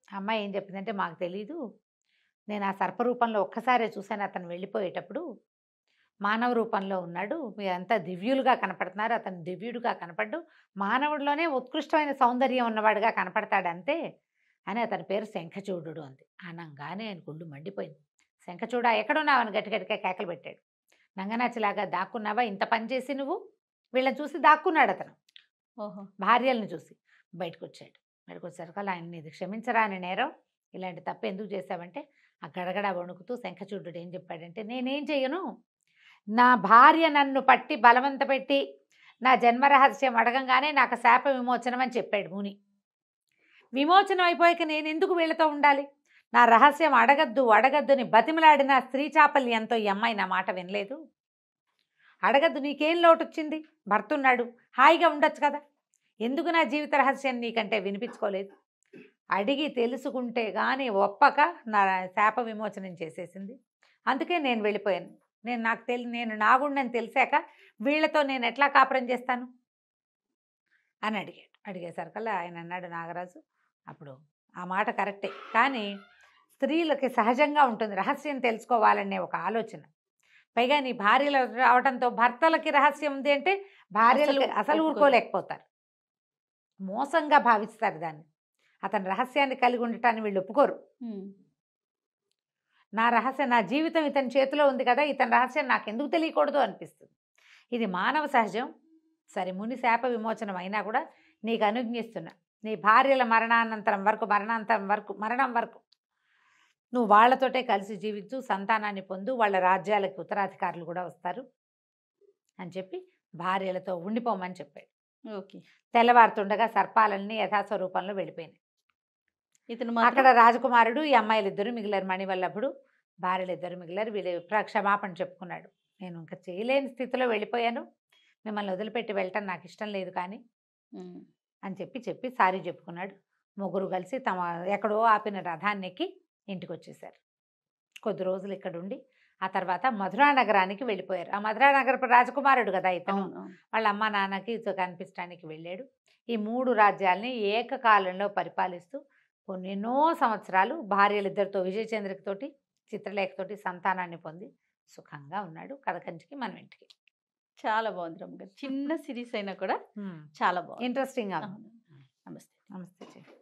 అమ్మాయి ఏం చెప్పిందంటే మాకు తెలీదు, నేను ఆ సర్ప రూపంలో ఒక్కసారే చూశాను, అతను వెళ్ళిపోయేటప్పుడు మానవ రూపంలో ఉన్నాడు, మీరంతా దివ్యులుగా కనపడుతున్నారు, అతను దివ్యుడుగా కనపడ్డు, మానవుడిలోనే ఉత్కృష్టమైన సౌందర్యం ఉన్నవాడుగా కనపడతాడు అంతే అని, అతని పేరు శంఖచూడు అంది. అనగానే ఆయన గుండు మండిపోయింది. శంఖచూడ ఎక్కడున్నావు అని గట్టిగట్టిగా కేకలు పెట్టాడు. నంగనాచిలాగా దాక్కున్నావా, ఇంత పని చేసి నువ్వు, వీళ్ళని చూసి దాక్కున్నాడు అతను. భార్యలను చూసి బయటకు వచ్చాడు. బయటకు వచ్చేసరికి ఆయన ఇది క్షమించరా అని నేరం, ఇలాంటి తప్పు ఎందుకు చేశావంటే ఆ గడగడ వణుకుతూ శంఖచూడు ఏం చెప్పాడంటే, నేనేం చెయ్యను, నా భార్య నన్ను పట్టి బలవంత పెట్టి నా జన్మరహస్యం అడగంగానే నాకు శాప విమోచనం అని చెప్పాడు ముని. విమోచనం అయిపోయాక నేను ఎందుకు వీళ్ళతో ఉండాలి, నా రహస్యం అడగద్దుని బతిమలాడిన స్త్రీ చాపల్యంతో ఈ అమ్మాయి నా మాట వినలేదు. అడగద్దు, నీకేం లోటు వచ్చింది, భర్త ఉన్నాడు, హాయిగా ఉండొచ్చు కదా, ఎందుకు నా జీవిత రహస్యం నీకంటే వినిపించుకోలేదు, అడిగి తెలుసుకుంటే కానీ ఒప్పక నా శాప విమోచనం చేసేసింది, అందుకే నేను వెళ్ళిపోయాను, నేను నాగుండని తెలిసాక వీళ్ళతో నేను ఎట్లా కాపురం చేస్తాను అని అడిగాడు. అడిగేసరికల్లా ఆయన అన్నాడు నాగరాజు, అప్పుడు ఆ మాట కరెక్టే, కానీ స్త్రీలకి సహజంగా ఉంటుంది రహస్యం తెలుసుకోవాలనే ఒక ఆలోచన, పైగా నీ భార్యలు రావడంతో భర్తలకి రహస్యం ఉంది అంటే భార్యలు అసలు ఊరుకోలేకపోతారు, మోసంగా భావిస్తారు దాన్ని, అతని రహస్యాన్ని కలిగి ఉండటాన్ని వీళ్ళు ఒప్పుకోరు. నా రహస్యం, నా జీవితం ఇతని చేతిలో ఉంది కదా, ఇతని రహస్యం నాకెందుకు తెలియకూడదు అనిపిస్తుంది. ఇది మానవ సహజం. సరే ముని శాప విమోచనం అయినా కూడా నీకు అనుజ్ఞిస్తున్నా, నీ భార్యల మరణం వరకు నువ్వు వాళ్ళతోటే కలిసి జీవించు, సంతానాన్ని పొందు, వాళ్ళ రాజ్యాలకి ఉత్తరాధికారులు కూడా వస్తారు అని చెప్పి భార్యలతో ఉండిపోమని చెప్పాడు. ఓకే. తెల్లవారుతుండగా సర్పాలన్నీ యథాస్వరూపంలో వెళ్ళిపోయినాయి. అక్కడ రాజకుమారుడు ఈ అమ్మాయిలు ఇద్దరు మిగిలారు, మణివల్లభుడు భార్యలు ఇద్దరు మిగిలారు. వీళ్ళు క్షమాపణ చెప్పుకున్నాడు. నేను ఇంకా చేయలేని స్థితిలో వెళ్ళిపోయాను, మిమ్మల్ని వదిలిపెట్టి వెళ్ళటం నాకు ఇష్టం లేదు కానీ అని చెప్పి సారీ చెప్పుకున్నాడు. ముగ్గురు కలిసి తమ ఎక్కడో ఆపిన రథాన్ని ఎక్కి ఇంటికి వచ్చేసారు. కొద్ది రోజులు ఇక్కడ ఉండి ఆ తర్వాత మధురా నగరానికి వెళ్ళిపోయారు. ఆ మధురా నగరపు రాజకుమారుడు కదా ఇతను. వాళ్ళ అమ్మ నాన్నకి కనిపించడానికి వెళ్ళాడు. ఈ 3 రాజ్యాల్ని ఏకకాలంలో పరిపాలిస్తూ ఎన్నో సంవత్సరాలు భార్యలిద్దరితో, విజయచంద్రికతోటి, చిత్రలేఖతోటి సంతానాన్ని పొంది సుఖంగా ఉన్నాడు. కథకంచికి మనం ఇంటికి. చాలా బాగుంది రమ్మ గారు. చిన్న సిరీస్ అయినా కూడా చాలా బాగుంది. ఇంట్రెస్టింగ్ గా. నమస్తే. నమస్తే.